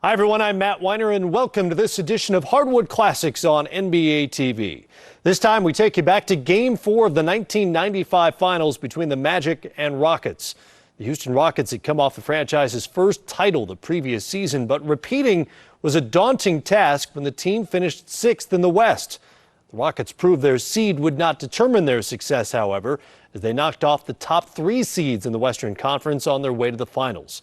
Hi, everyone. I'm Matt Weiner, and welcome to this edition of Hardwood Classics on NBA TV. This time, we take you back to Game 4 of the 1995 Finals between the Magic and Rockets. The Houston Rockets had come off the franchise's first title the previous season, but repeating was a daunting task when the team finished 6th in the West. The Rockets proved their seed would not determine their success, however, as they knocked off the top 3 seeds in the Western Conference on their way to the finals.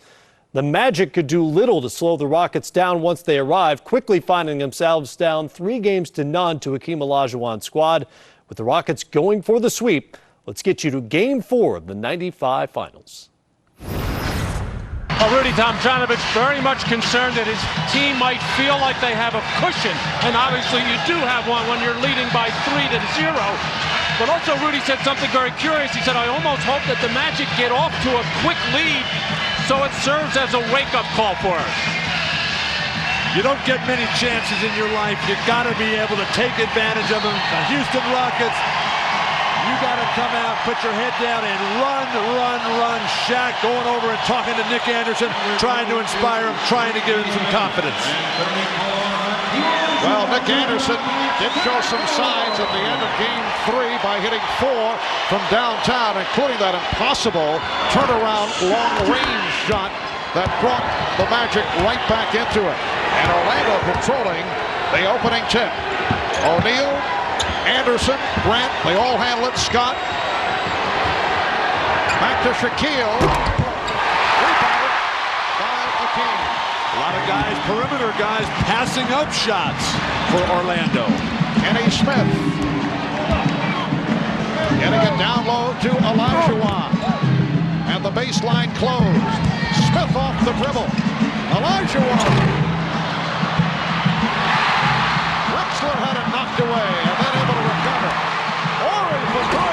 The Magic could do little to slow the Rockets down once they arrived, quickly finding themselves down 3-0 to Hakeem Olajuwon's squad. With the Rockets going for the sweep, let's get you to Game 4 of the 95 Finals. Rudy Tomjanovich very much concerned that his team might feel like they have a cushion, and obviously you do have one when you're leading by 3-0. But also Rudy said something very curious. He said, I almost hope that the Magic get off to a quick lead so it serves as a wake-up call for us. You don't get many chances in your life. You got to be able to take advantage of them. The Houston Rockets, you got to come out, put your head down, and run. Shaq going over and talking to Nick Anderson, trying to inspire him, trying to give him some confidence. Well, Nick Anderson did show some signs at the end of Game 3 by hitting 4 from downtown, including that impossible turnaround long-range shot that brought the Magic right back into it. And Orlando controlling the opening tip. O'Neal, Anderson, Grant, they all handle it. Scott. Back to Shaquille. Rebounded by Hakeem. A lot of guys, perimeter guys, passing up shots for Orlando. Kenny Smith. Getting it down low to Olajuwon. And the baseline closed. Smith off the dribble. Olajuwon. Drexler had it knocked away and then able to recover. Horry for 3.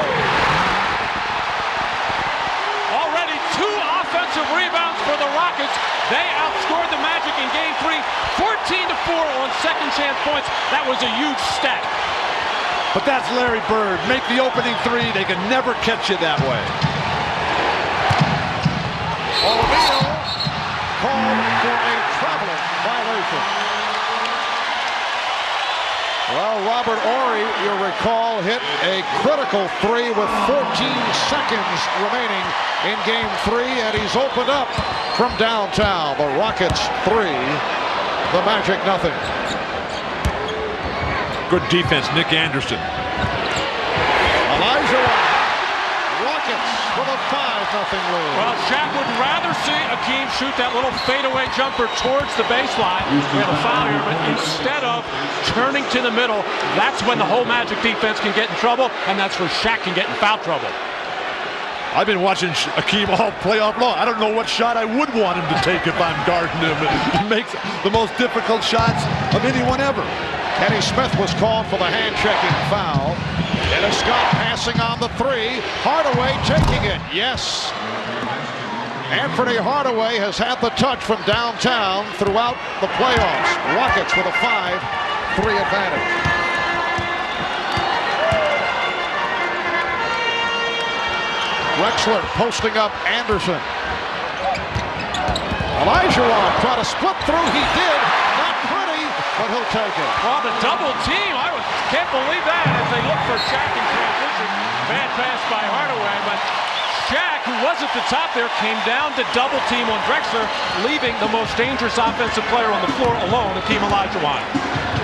Already 2 offensive rebounds for the Rockets. They outscored the Magic in Game 3, 14-4 on second chance points. That was a huge stat. But that's Larry Bird. Make the opening 3. They can never catch you that way. O'Neal called for a traveling violation. Well, Robert Horry, you'll recall, hit a critical 3 with 14 seconds remaining in Game 3, and he's opened up from downtown. The Rockets 3, the Magic nothing. Good defense, Nick Anderson. Olajuwon. Rockets with a 5-0 lead. Well, Shaq would rather see Hakeem shoot that little fadeaway jumper towards the baseline. We have a foul here, but instead of turning to the middle, that's when the whole Magic defense can get in trouble, and that's where Shaq can get in foul trouble. I've been watching Hakeem all playoff long. I don't know what shot I would want him to take if I'm guarding him. He makes the most difficult shots of anyone ever. Kenny Smith was called for the hand-checking foul. Dennis Scott passing on the 3. Hardaway taking it. Yes. Anfernee Hardaway has had the touch from downtown throughout the playoffs. Rockets with a 5-3 advantage. Drexler posting up Anderson. Olajuwon trying to split through. He did. Not pretty, but he'll take it. Well, the double team, I can't believe that as they look for Shaq in transition. Bad pass by Hardaway, but Shaq, who was at the top there, came down to double team on Drexler, leaving the most dangerous offensive player on the floor alone, Hakeem Olajuwon.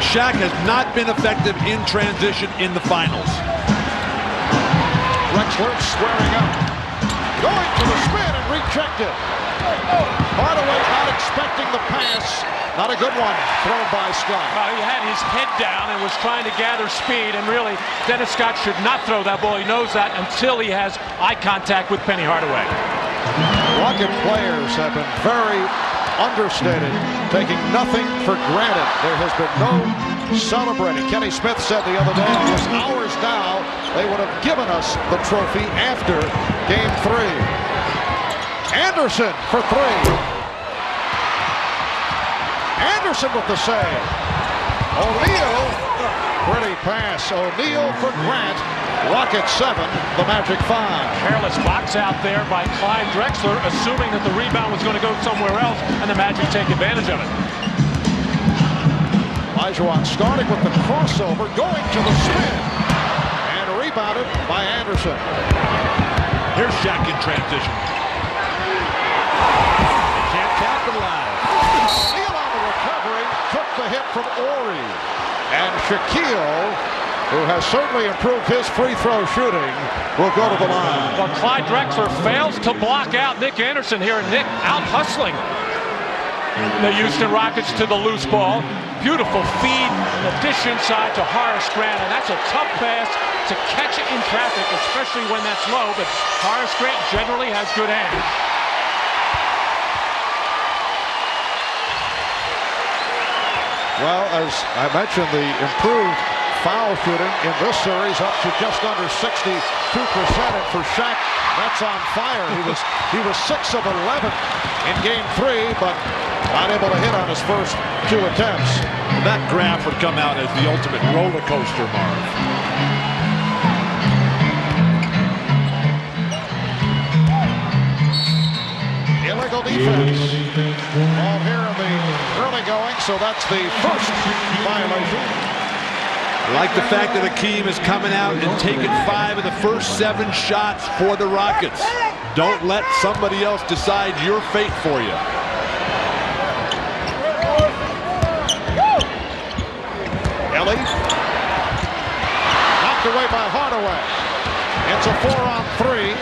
Shaq has not been effective in transition in the finals. Drexler squaring up. Going to the spin and rejected. Hardaway not expecting the pass. Not a good one thrown by Scott. He had his head down and was trying to gather speed, and really, Dennis Scott should not throw that ball. He knows that until he has eye contact with Penny Hardaway. Rocket players have been very understated, taking nothing for granted. There has been no celebrating. Kenny Smith said the other day, it was ours now. They would have given us the trophy after Game 3. Anderson for 3. Anderson with the save. O'Neal, pretty pass. O'Neal for Grant. Rockets 7, the Magic 5. Careless box out there by Clyde Drexler, assuming that the rebound was going to go somewhere else, and the Magic take advantage of it. Olajuwon starting with the crossover, going to the spin, and rebounded by Anderson. Here's Shaq in transition. Can't capitalize. Steal on the recovery, took the hit from Horry. And Shaquille, who has certainly improved his free throw shooting, will go to the line. Well, Clyde Drexler fails to block out Nick Anderson here. Nick out hustling the Houston Rockets to the loose ball. Beautiful feed and a dish inside to Horace Grant, and that's a tough pass to catch it in traffic, especially when that's low, but Horace Grant generally has good hands. Well, as I mentioned, the improved foul shooting in this series up to just under 62%, and for Shaq, that's on fire. He was 6 of 11 in Game 3, but not able to hit on his first 2 attempts. That graph would come out as the ultimate roller coaster, Marv. Illegal defense. Ball here in the early going, so that's the first violation. I like the fact that Hakeem is coming out and taking 5 of the first 7 shots for the Rockets. Don't let somebody else decide your fate for you. Ellie. Knocked away by Hardaway. It's a 4-on-3.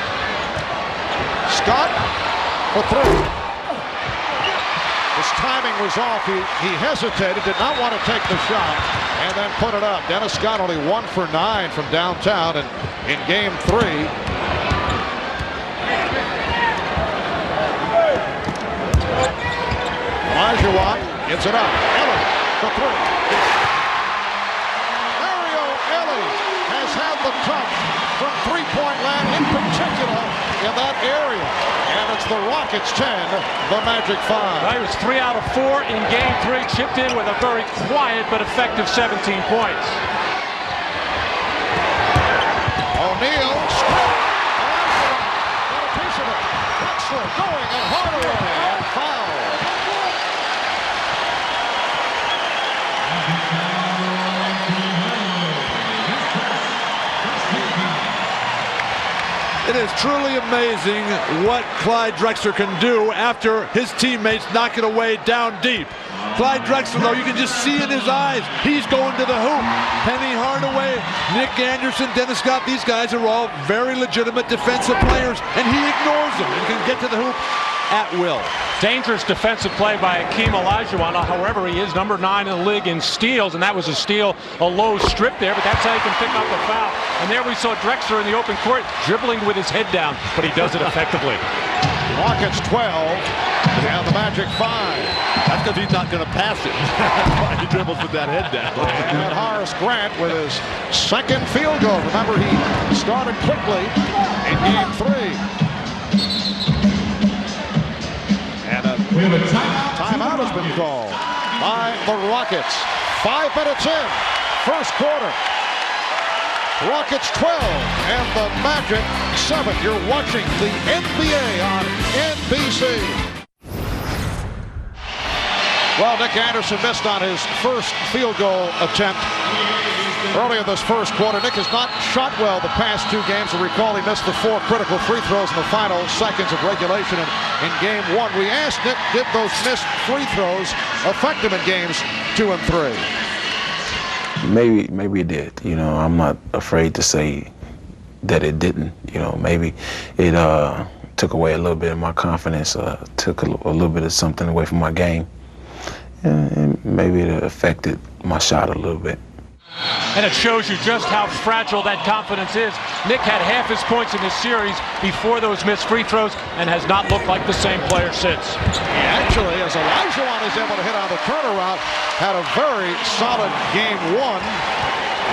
Scott for 3. His timing was off. He hesitated, did not want to take the shot, and then put it up. Dennis Scott only 1 for 9 from downtown, and in Game 3. Olajuwon gets it up. Ellie for 3. Ellie has had the touch from three-point land, in particular in that area. And it's the Rockets 10, the Magic 5. Well, he was 3 out of 4 in Game 3, chipped in with a very quiet but effective 17 points. O'Neal, straight. Got a piece of it. Drexler going, and Hardaway, and foul. It is truly amazing what Clyde Drexler can do after his teammates knock it away down deep. Clyde Drexler, though, you can just see in his eyes, he's going to the hoop. Penny Hardaway, Nick Anderson, Dennis Scott, these guys are all very legitimate defensive players, and he ignores them and can get to the hoop at will. Dangerous defensive play by Hakeem Olajuwon. However, he is number 9 in the league in steals, and that was a steal, a low strip there, but that's how you can pick up a foul. And there we saw Drexler in the open court dribbling with his head down, but he does it effectively. Rockets 12, and the Magic 5. That's because he's not going to pass it. He dribbles with that head down. And Horace Grant with his second field goal. Remember, he started quickly in Game 3. And a timeout has been called by the Rockets. 5 minutes in, first quarter. Rockets 12 and the Magic 7. You're watching the NBA on NBC. Well, Nick Anderson missed on his first field goal attempt early in this first quarter. Nick has not shot well the past 2 games. You recall he missed the 4 critical free throws in the final seconds of regulation in Game 1. We asked Nick, did those missed free throws affect him in Games 2 and 3? Maybe it did. You know, I'm not afraid to say that it didn't. You know, maybe it took away a little bit of my confidence, took a little bit of something away from my game. And maybe it affected my shot a little bit. And it shows you just how fragile that confidence is. Nick had half his points in this series before those missed free throws and has not looked like the same player since. He actually, as Olajuwon is able to hit on the turnaround, had a very solid Game 1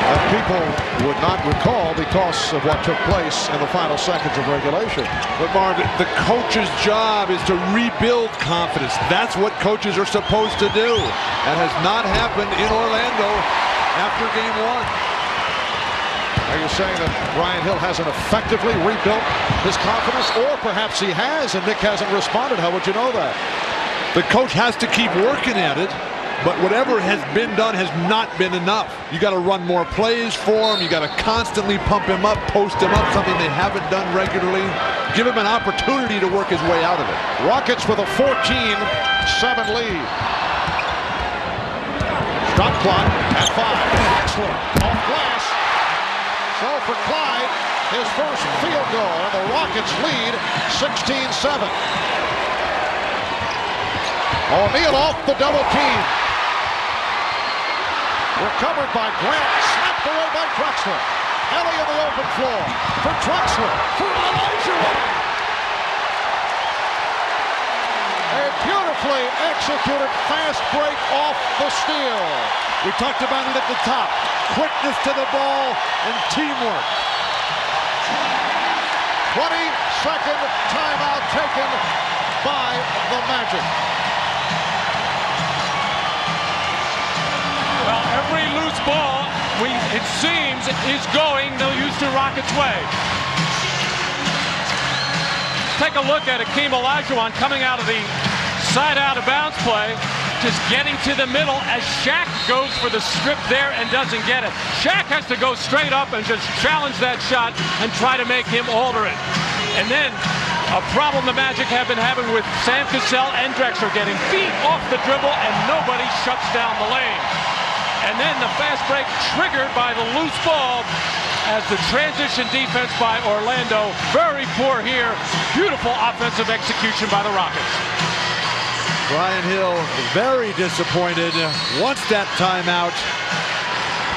that people would not recall because of what took place in the final seconds of regulation. But Marv, the coach's job is to rebuild confidence. That's what coaches are supposed to do. That has not happened in Orlando after Game 1. Are you saying that Brian Hill hasn't effectively rebuilt his confidence? Or perhaps he has and Nick hasn't responded? How would you know that? The coach has to keep working at it, but whatever has been done has not been enough. You got to run more plays for him. You got to constantly pump him up, post him up, something they haven't done regularly. Give him an opportunity to work his way out of it. Rockets with a 14-7 lead. Shot clock at 5. Drexler off glass. So for Clyde, his first field goal, and the Rockets lead 16-7. O'Neal off the double team. Recovered by Grant, slapped away by Drexler. Ellie on the open floor for Drexler, for Olajuwon. A beautifully executed fast break off the steal. We talked about it at the top. Quickness to the ball and teamwork. 22nd timeout taken by the Magic. Well, every loose ball, it seems, is going the Houston Rockets' way. Take a look at Hakeem Olajuwon coming out of the side out of bounds play, just getting to the middle as Shaq goes for the strip there and doesn't get it. Shaq has to go straight up and just challenge that shot and try to make him alter it. And then a problem the Magic have been having with Sam Cassell and Drexler getting feet off the dribble and nobody shuts down the lane. And then the fast break triggered by the loose ball as the transition defense by Orlando. Very poor here. Beautiful offensive execution by the Rockets. Brian Hill very disappointed, wants that timeout.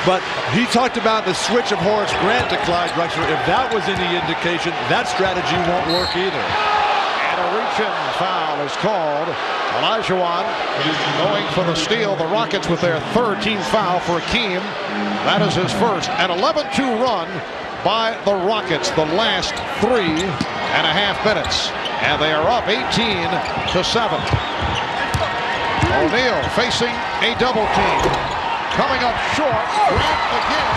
But he talked about the switch of Horace Grant to Clyde Drexler. If that was any indication, that strategy won't work either. And a reach-in foul is called. Olajuwon going for the steal. The Rockets with their third team foul for Hakeem. That is his first. An 11-2 run by the Rockets the last 3.5 minutes. And they are up 18-7. O'Neal facing a double team. Coming up short. Grant again.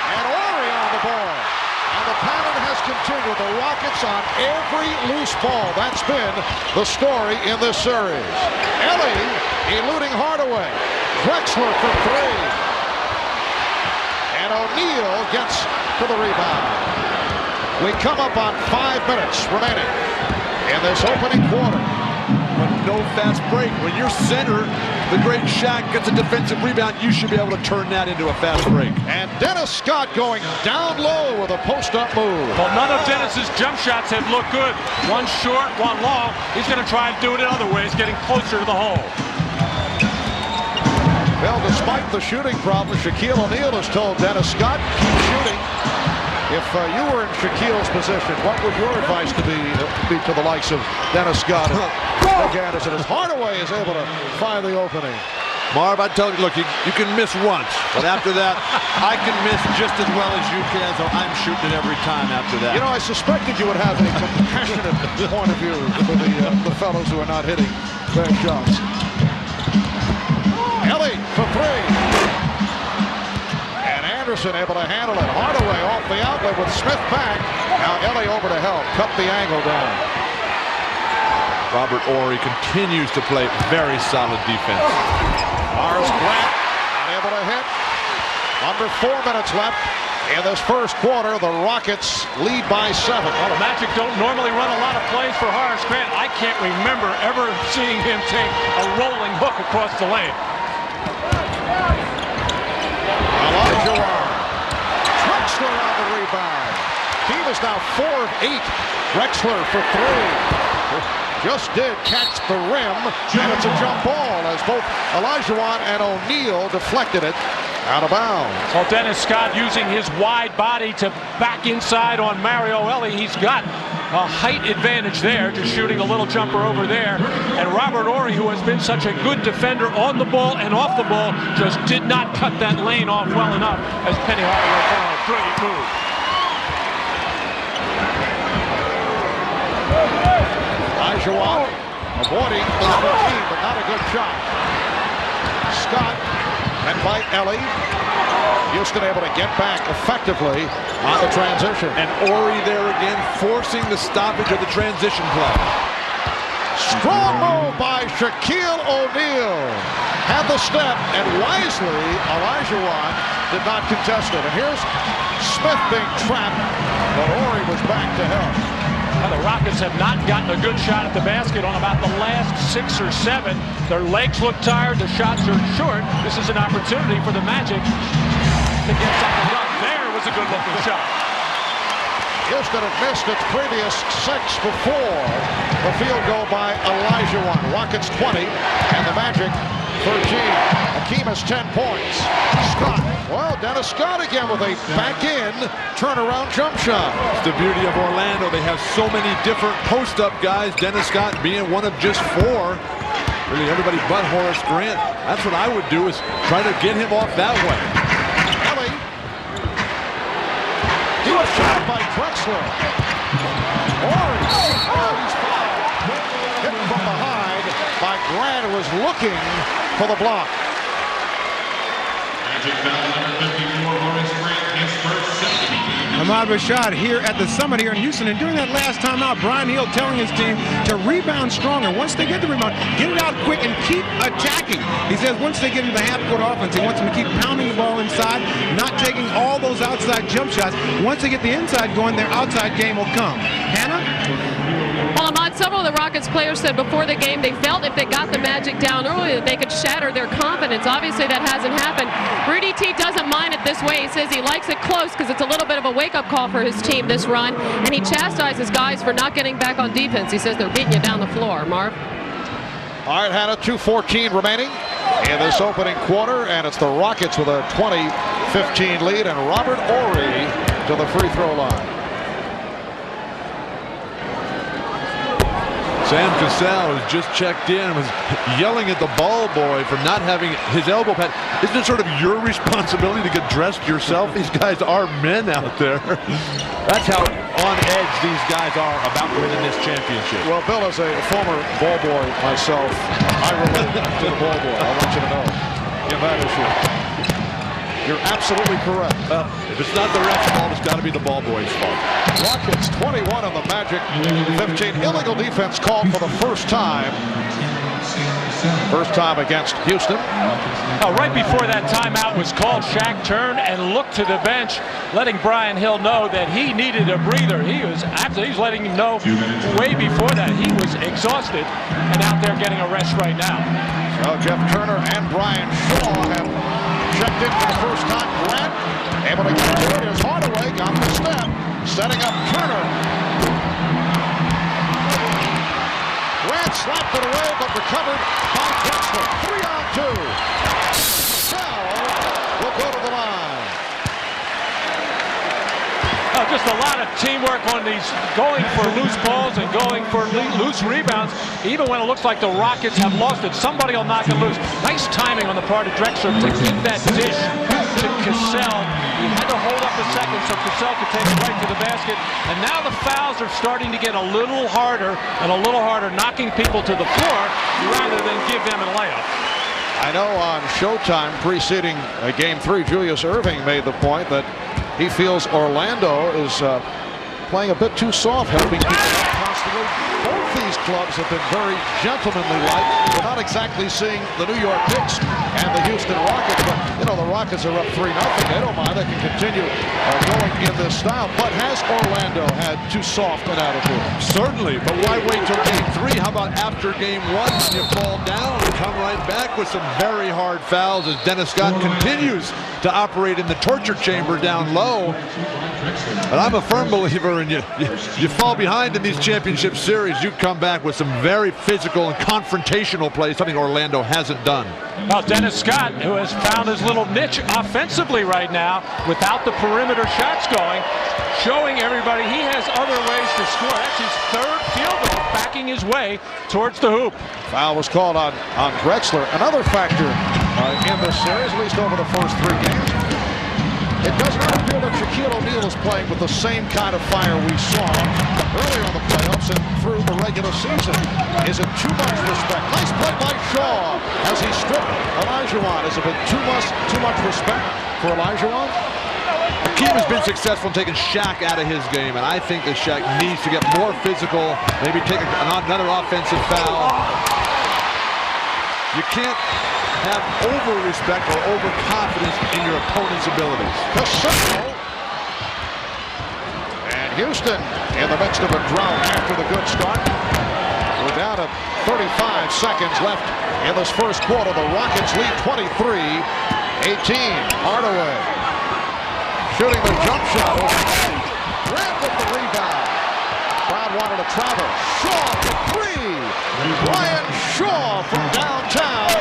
And Horry on the ball. And the pattern has continued. The Rockets on every loose ball. That's been the story in this series. Ellie eluding Hardaway. Drexler for 3. And O'Neal gets to the rebound. We come up on 5 minutes remaining in this opening quarter. But no fast break. When your center, the great Shaq, gets a defensive rebound, you should be able to turn that into a fast break. And Dennis Scott going down low with a post-up move. Well, none of Dennis's jump shots have looked good. One short, one long. He's going to try and do it in other ways, getting closer to the hole. Well, despite the shooting problem, Shaquille O'Neal has told Dennis Scott, keep shooting. If you were in Shaquille's position, what would your advice be to the likes of Dennis Scott and Nick Anderson as Hardaway is able to find the opening? Marv, I told you, look, you can miss once, but after that, I can miss just as well as you can, so I'm shooting it every time after that. You know, I suspected you would have a compassionate point of view for the fellows who are not hitting their shots. Ellie for 3. Anderson able to handle it. Hardaway off the outlet with Smith back. Now Ellie over to help. Cut the angle down. Robert Horry continues to play very solid defense. Horace Grant not able to hit. Under 4 minutes left in this first quarter. The Rockets lead by 7. Well, the Magic don't normally run a lot of plays for Horace Grant. I can't remember ever seeing him take a rolling hook across the lane. Olajuwon. Drexler on the rebound. Team is now 4 of 8. Drexler for 3. Just did catch the rim, and it's a jump ball as both Olajuwon and O'Neal deflected it out of bounds. Well, Dennis Scott using his wide body to back inside on Mario Ellie. He's got a height advantage there, just shooting a little jumper over there. And Robert Horry, who has been such a good defender on the ball and off the ball, just did not cut that lane off well enough as Penny Hardaway found a brilliant move. Olajuwon avoiding the double team, but not a good shot. Scott and by Ellie. Houston able to get back effectively on the transition. And Horry there again, forcing the stoppage of the transition play. Strong move by Shaquille O'Neal. Had the step, and wisely, Olajuwon did not contest it. And here's Smith being trapped, but Horry was back to help. Well, the Rockets have not gotten a good shot at the basket on about the last 6 or 7. Their legs look tired. The shots are short. This is an opportunity for the Magic to get something done. There was a good-looking shot. Houston had missed its previous 6 before the field goal by Olajuwon. Rockets 20, and the Magic 13. Hakeem has 10 points. Scott, well, Dennis Scott again with a back-in turnaround jump shot. It's the beauty of Orlando. They have so many different post-up guys. Dennis Scott being one of just 4. Really everybody but Horace Grant. That's what I would do, is try to get him off that way. Ellie. He was shot by Drexler. Horry. Oh, he's fouled. Hit from behind by Grant, who was looking for the block. Ahmad Rashad here at the Summit here in Houston, and during that last timeout, Brian Hill telling his team to rebound stronger. Once they get the rebound, get it out quick and keep attacking. He says once they get into the half-court offense, he wants them to keep pounding the ball inside, not taking all those outside jump shots. Once they get the inside going, their outside game will come. Hannah? Well, Ahmad, several of the Rockets players said before the game they felt if they got the Magic down early that they could shatter their confidence. Obviously, that hasn't happened. Rudy T doesn't mind it this way. He says he likes it close because it's a little bit of a wake-up call for his team this run, and he chastises guys for not getting back on defense. He says they're beating you down the floor. Marv? All right, Hannah, 2:14 remaining in this opening quarter, and it's the Rockets with a 20-15 lead, and Robert Horry to the free throw line. Sam Cassell has just checked in and was yelling at the ball boy for not having his elbow pad. Isn't it sort of your responsibility to get dressed yourself? These guys are men out there. That's how on edge these guys are about winning this championship. Well, Bill, as a former ball boy myself, I relate to the ball boy. I want you to know in that issue. You're absolutely correct. If it's not the ref's fault, it's got to be the ball boy's fault. Rockets 21 on the Magic 15. Illegal defense called for the first time. First time against Houston. Right before that timeout was called, Shaq turned and looked to the bench, letting Brian Hill know that he needed a breather. He was letting him know way before that he was exhausted and out there getting a rest right now. So Jeff Turner and Brian Shaw have checked in for the first time. Grant able to get to it as Hardaway got the step, setting up Turner. Grant slapped it away, but recovered by Drexler. 3-on-2. Cassell will go to the line. Just a lot of teamwork on these, going for loose balls and going for loose rebounds. Even when it looks like the Rockets have lost it, somebody will knock it loose. Nice timing on the part of Drexler to get that dish to Cassell. He had to hold up a second so Cassell could take it right to the basket. And now the fouls are starting to get a little harder and a little harder, knocking people to the floor rather than give them a layup. I know on Showtime preceding Game 3, Julius Erving made the point that he feels Orlando is playing a bit too soft, helping people out constantly. Both these clubs have been very gentlemanly-like. We're not exactly seeing the New York Knicks and the Houston Rockets, but, you know, the Rockets are up 3-0. They don't mind. They can continue going in this style. But has Orlando had too soft an attitude? Certainly, but why wait till Game 3? How about after Game 1 when you fall down and come right back with some very hard fouls as Dennis Scott continues to operate in the torture chamber down low. But I'm a firm believer in you fall behind in these championship series, you come back with some very physical and confrontational play, something Orlando hasn't done. Well, Dennis Scott, who has found his little niche offensively right now without the perimeter shots going, showing everybody he has other ways to score. That's his 3rd field goal, backing his way towards the hoop. Foul was called on Drexler. Another factor in this series, at least over the first 3 games. It does not appear that Shaquille O'Neal is playing with the same kind of fire we saw earlier in the playoffs and through the regular season. Is it too much respect? Nice play by Shaw as he stripped Olajuwon. Has it been too much respect for Olajuwon? Hakeem has been successful in taking Shaq out of his game, and I think that Shaq needs to get more physical, maybe take another offensive foul. You can't have over-respect or over-confidence in your opponent's abilities. Cassell. And Houston in the midst of a drought after the good start. We're down to 35 seconds left in this first quarter. The Rockets lead 23-18. Hardaway shooting the jump shot. Grant with the rebound. Crowd wanted to travel. Shaw for three. Brian Shaw from downtown.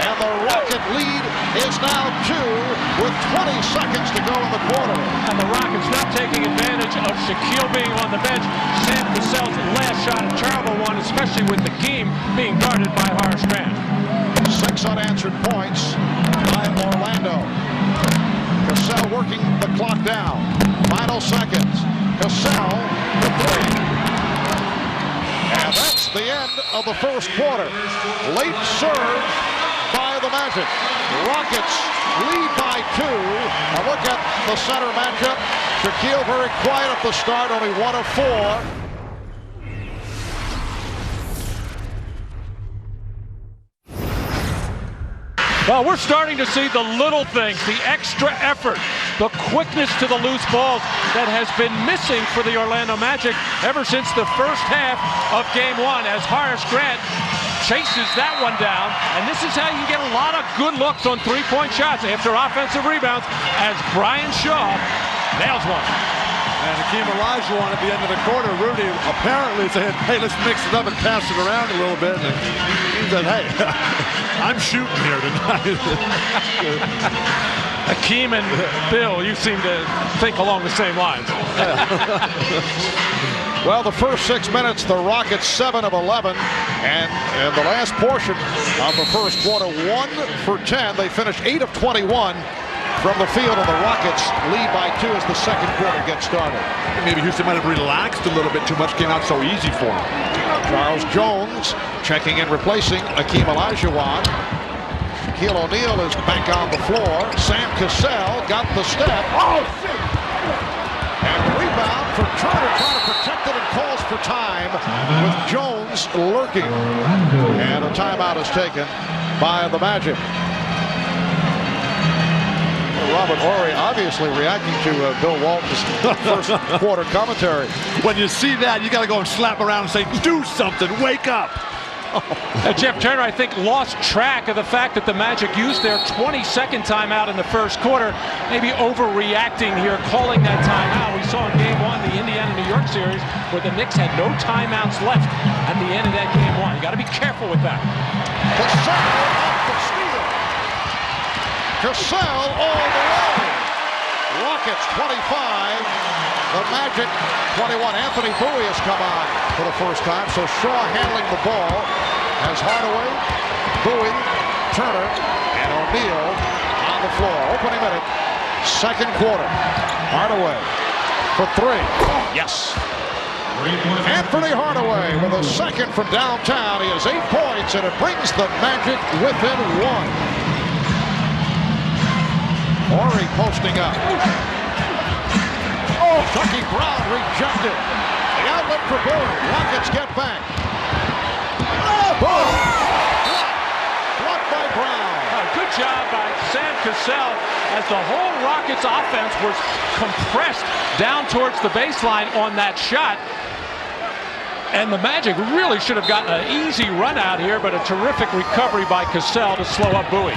And the Rocket lead is now 2 with 20 seconds to go in the quarter. And the Rockets now taking advantage of Shaquille being on the bench. Sam Cassell's last shot, a terrible one, especially with Hakeem being guarded by Horace. 6 unanswered points by Orlando. Cassell working the clock down. Final seconds. Cassell the three. And that's the end of the first quarter. Late serve by the Magic. Rockets lead by 2. Now look at the center matchup. Shaquille very quiet at the start, only 1 of 4. Well, we're starting to see the little things, the extra effort, the quickness to the loose balls that has been missing for the Orlando Magic ever since the first half of Game 1 as Horace chases that one down. And this is how you get a lot of good looks on three-point shots after offensive rebounds as Brian Shaw nails one. And Hakeem Olajuwon at the end of the quarter, Rudy apparently said, hey, let's mix it up and pass it around a little bit. And he said, hey, I'm shooting here tonight. Hakeem and Bill, you seem to think along the same lines. Well, the first 6 minutes, the Rockets 7 of 11. And in the last portion of the first quarter, 1 for 10. They finished 8 of 21. From the field, and the Rockets lead by 2 as the second quarter gets started. Maybe Houston might have relaxed a little bit too much, came out so easy for him. Charles Jones checking in, replacing Hakeem Olajuwon. Shaquille O'Neal is back on the floor. Sam Cassell got the step. Oh! And the rebound from Turner, trying to protect it and calls for time with Jones lurking. And a timeout is taken by the Magic. Robert Horry obviously reacting to Bill Walton's first quarter commentary. When you see that, you got to go and slap around and say, do something, wake up. Jeff Turner, I think, lost track of the fact that the Magic used their 22nd timeout in the first quarter, maybe overreacting here, calling that timeout. We saw in Game 1, the Indiana-New York series, where the Knicks had no timeouts left at the end of that Game 1. You got to be careful with that. Cassell all the way. Rockets 25. The Magic 21. Anfernee Bowie has come on for the first time. So Shaw handling the ball as Hardaway, Bowie, Turner, and O'Neal on the floor. Opening minute, second quarter. Hardaway for 3. Yes. Anfernee Hardaway with a second from downtown. He has 8 points, and it brings the Magic within 1. Horry posting up. Oh, Chucky Brown rejected. The outlet for Bowie. Rockets get back. Oh, boom! Blocked by Brown. Good job by Sam Cassell as the whole Rockets offense was compressed down towards the baseline on that shot. And the Magic really should have gotten an easy run out here, but a terrific recovery by Cassell to slow up Bowie.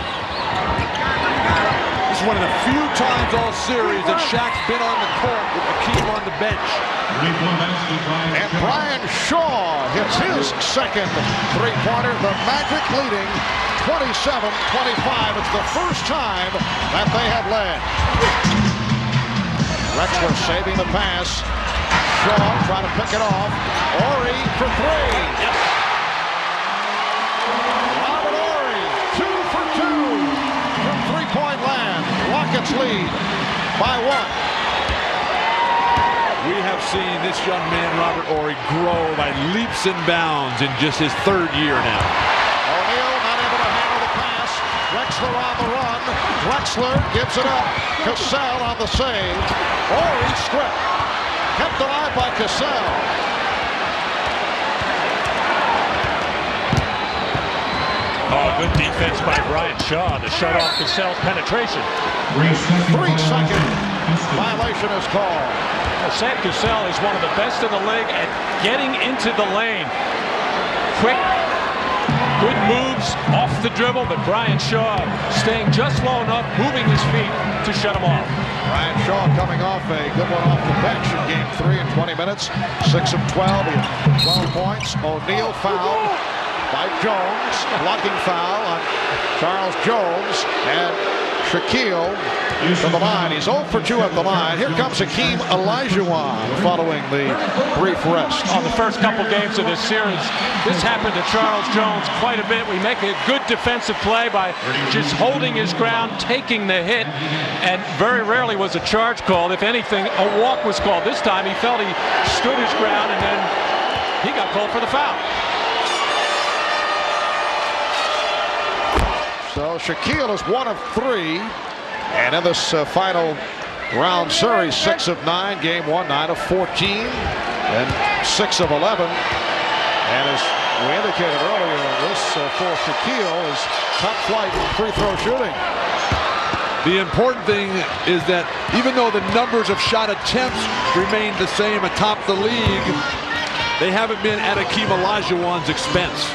This is one of the few times all series that Shaq's been on the court with Hakeem on the bench. And Brian Shaw hits his second three-pointer. The Magic leading 27-25. It's the first time that they have led. Drexler saving the pass. Shaw trying to pick it off. Horry for 3. Yes. Robert Horry, 2 for 2 from three-point land. Rockets lead by 1. We have seen this young man, Robert Horry, grow by leaps and bounds in just his 3rd year now. O'Neal not able to handle the pass. Drexler on the run. Drexler gives it up. Cassell on the save. Horry stripped. Kept alive by Cassell. Oh, good defense by Brian Shaw to shut off Cassell's penetration. 3-second violation is called. Sam Cassell is one of the best in the league at getting into the lane. Quick, good moves off the dribble, but Brian Shaw staying just low enough, moving his feet to shut him off. Brian Shaw coming off a good one off the bench in game 3 in 20 minutes. 6 of 12, he had 12 points. O'Neal fouled by Jones. Blocking foul on Charles Jones. And Shaquille from the line. He's 0 for 2 at the line. Here comes Hakeem Olajuwon following the brief rest. On the first couple games of this series, this happened to Charles Jones quite a bit. We make a good defensive play by just holding his ground, taking the hit, and very rarely was a charge called. If anything, a walk was called. This time he felt he stood his ground, and then he got called for the foul. So Shaquille is 1 of 3. And in this final round series, 6 of 9, game 1, 9 of 14, and 6 of 11. And as we indicated earlier, this for Shaquille is top flight in free throw shooting. The important thing is that even though the numbers of shot attempts remain the same atop the league, they haven't been at Hakeem Olajuwon's expense.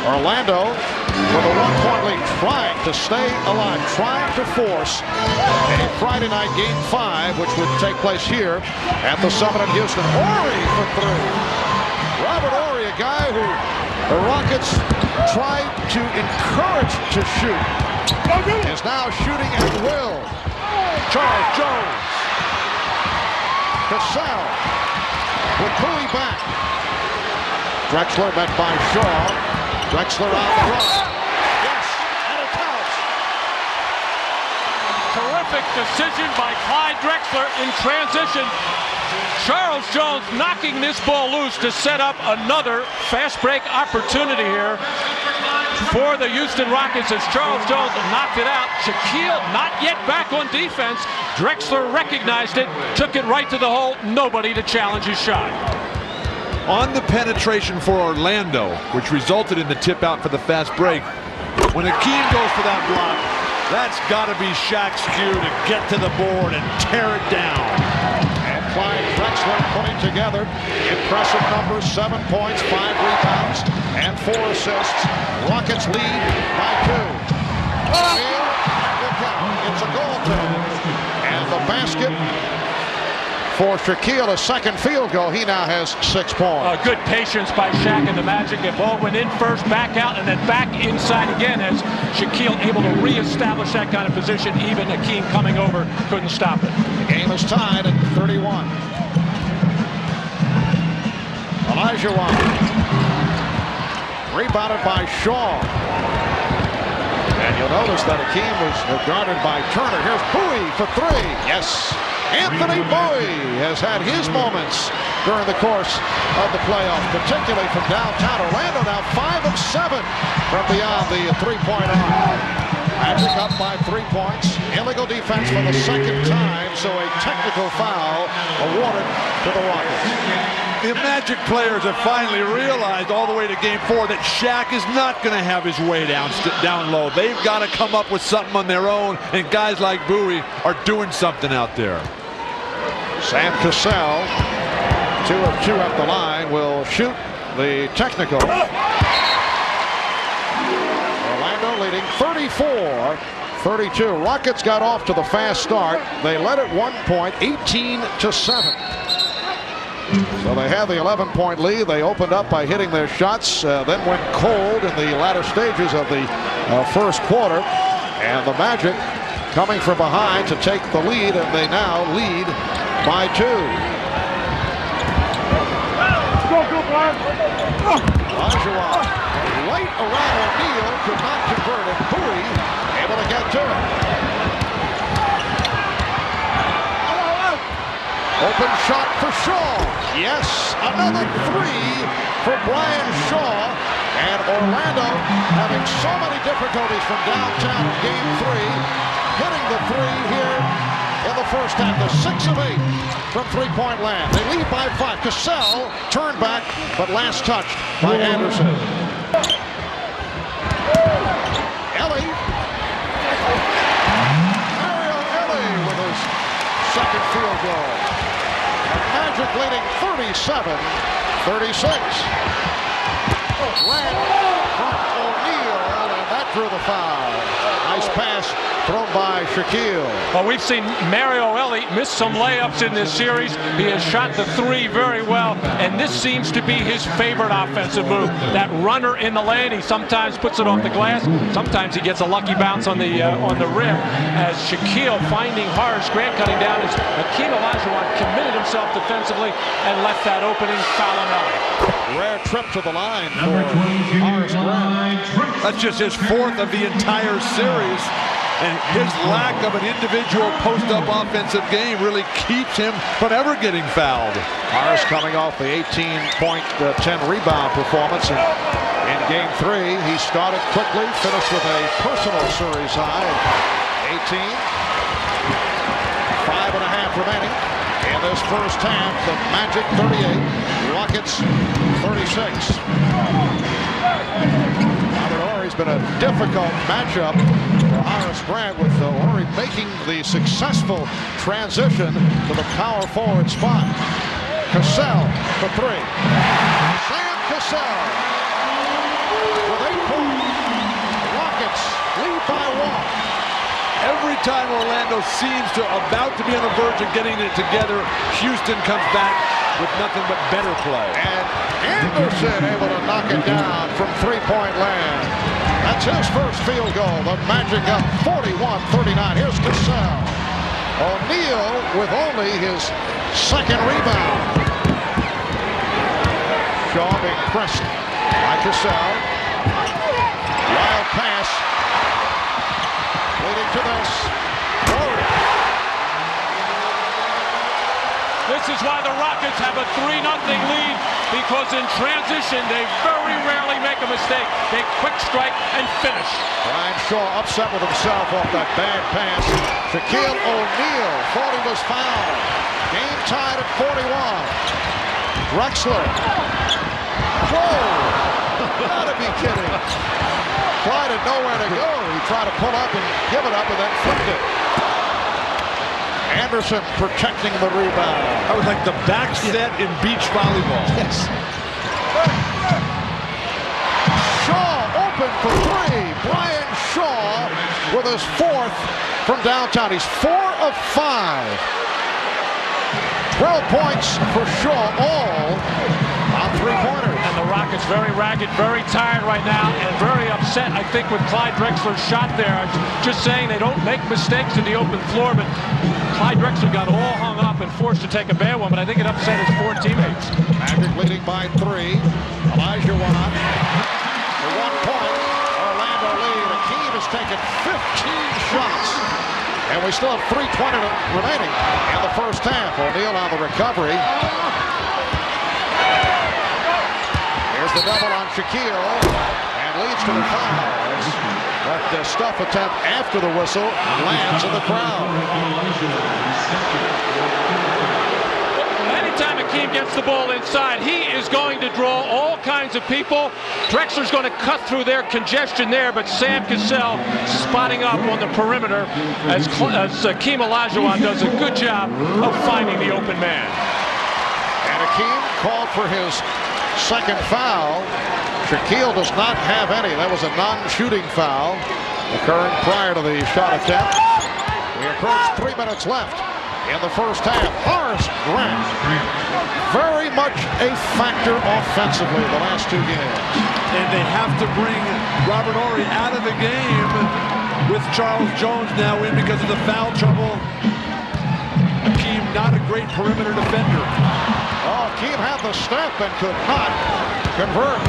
Orlando with a 1-point lead, trying to stay alive, trying to force a Friday night game 5, which would take place here at the Summit in Houston. Horry for 3. Robert Horry, a guy who the Rockets tried to encourage to shoot, is now shooting at will. Charles Jones. Cassell with Bowie back. Drexler met by Shaw. Drexler on the run. Yes, and it counts. Terrific decision by Clyde Drexler in transition. Charles Jones knocking this ball loose to set up another fast break opportunity here for the Houston Rockets as Charles Jones knocked it out. Shaquille not yet back on defense. Drexler recognized it, took it right to the hole. Nobody to challenge his shot. On the penetration for Orlando, which resulted in the tip out for the fast break, when Hakeem goes for that block, that's got to be Shaq's cue to get to the board and tear it down. And Clyde Drexler putting together impressive numbers, 7 points, 5 rebounds, and 4 assists. Rockets lead by 2. It's a goal and the basket for Shaquille, a second field goal. He now has 6 points. Good patience by Shaq and the Magic. The ball went in first, back out, and then back inside again as Shaquille able to reestablish that kind of position. Even Hakeem coming over couldn't stop it. The game is tied at 31. Olajuwon. Rebounded by Shaw. And you'll notice that Hakeem was guarded by Turner. Here's Bowie for 3. Yes. Anfernee Bowie has had his moments during the course of the playoffs, particularly from downtown Orlando. Now 5 of 7 from beyond the three-point arc. Magic up by 3 points. Illegal defense for the second time, so a technical foul awarded to the Rockets. The Magic players have finally realized all the way to game 4 that Shaq is not going to have his way down low. They've got to come up with something on their own, and guys like Bowie are doing something out there. Sam Cassell, 2 of 2 at the line, will shoot the technical. Orlando leading 34-32. Rockets got off to the fast start. They led at 1 point, 18-7. So they have the 11-point lead. They opened up by hitting their shots, then went cold in the latter stages of the first quarter. And the Magic coming from behind to take the lead, and they now lead by 2. Olajuwon right around O'Neal, could not convert it. Bowie able to get to it. Open shot for Shaw. Yes, another 3 for Brian Shaw. And Orlando having so many difficulties from downtown in Game 3, hitting the three here in the first half. The 6 of 8 from three-point land. They lead by 5. Cassell turned back, but last touched by Anderson. Ellie. Ellie with his second field goal. Magic leading 37-36. Ran from O'Neal, and that drew the foul. Nice pass thrown by Shaquille. Well, we've seen Mario Ellie miss some layups in this series. He has shot the three very well, and this seems to be his favorite offensive move. That runner in the lane, he sometimes puts it off the glass. Sometimes he gets a lucky bounce on the rim. As Shaquille finding Horace Grant cutting down, as Hakeem Olajuwon committed himself defensively and left that opening foul on Ellie. Rare trip to the line for Horace Grant. That's just his 4th of the entire series. And his lack of an individual post-up offensive game really keeps him from ever getting fouled. Horace coming off the 18-point, 10-rebound performance in Game 3. He started quickly, finished with a personal series high, 18. 5.5 remaining in this first half. The Magic 38, Rockets 36. It's been a difficult matchup for Horace Grant, with Horry making the successful transition to the power forward spot. Cassell for 3. Sam Cassell with 8 points. Rockets lead by 1. Every time Orlando seems about to be on the verge of getting it together, Houston comes back with nothing but better play. And Anderson able to knock it down from three-point land. That's his first field goal. The Magic up 41-39. Here's Cassell. O'Neal with only his second rebound. Shaw being pressed by Cassell. Wild pass. Leading to this. Horry. This is why the Rockets have a 3-0 lead, because in transition they very rarely make a mistake. They quick strike and finish. Brian Shaw upset with himself off that bad pass. Shaquille O'Neal thought he was fouled. Game tied at 41. Drexler. Whoa! Gotta be kidding. Clyde had nowhere to go. He tried to pull up and give it up and then flipped it. Anderson protecting the rebound. That was like the back set in beach volleyball. Yes. Shaw open for 3. Brian Shaw with his 4th from downtown. He's 4 of 5. 12 points for Shaw, all on three-pointers. And the Rockets very ragged, very tired right now, and very upset, I think, with Clyde Drexler's shot there. Just saying they don't make mistakes in the open floor, but Clyde Drexler got all hung up and forced to take a bad one, but I think it upset his 4 teammates. Magic leading by 3. Olajuwon for 1 point. Orlando lead. Hakeem has taken 15 shots. And we still have 3:20 remaining in the first half. O'Neal on the recovery. Here's the double on Shaquille. And leads to the foul. That stuff attempt after the whistle lands in the crowd. Anytime Hakeem gets the ball inside, he is going to draw all kinds of people. Drexler's going to cut through their congestion there, but Sam Cassell spotting up on the perimeter as Hakeem Olajuwon does a good job of finding the open man. And Hakeem called for his second foul. Shaquille does not have any. That was a non-shooting foul occurring prior to the shot attempt. We approach 3 minutes left in the first half. Horace Grant, very much a factor offensively the last 2 games. And they have to bring Robert Horry out of the game with Charles Jones now in because of the foul trouble. Hakeem, not a great perimeter defender. Oh, Hakeem had the step and could not convert.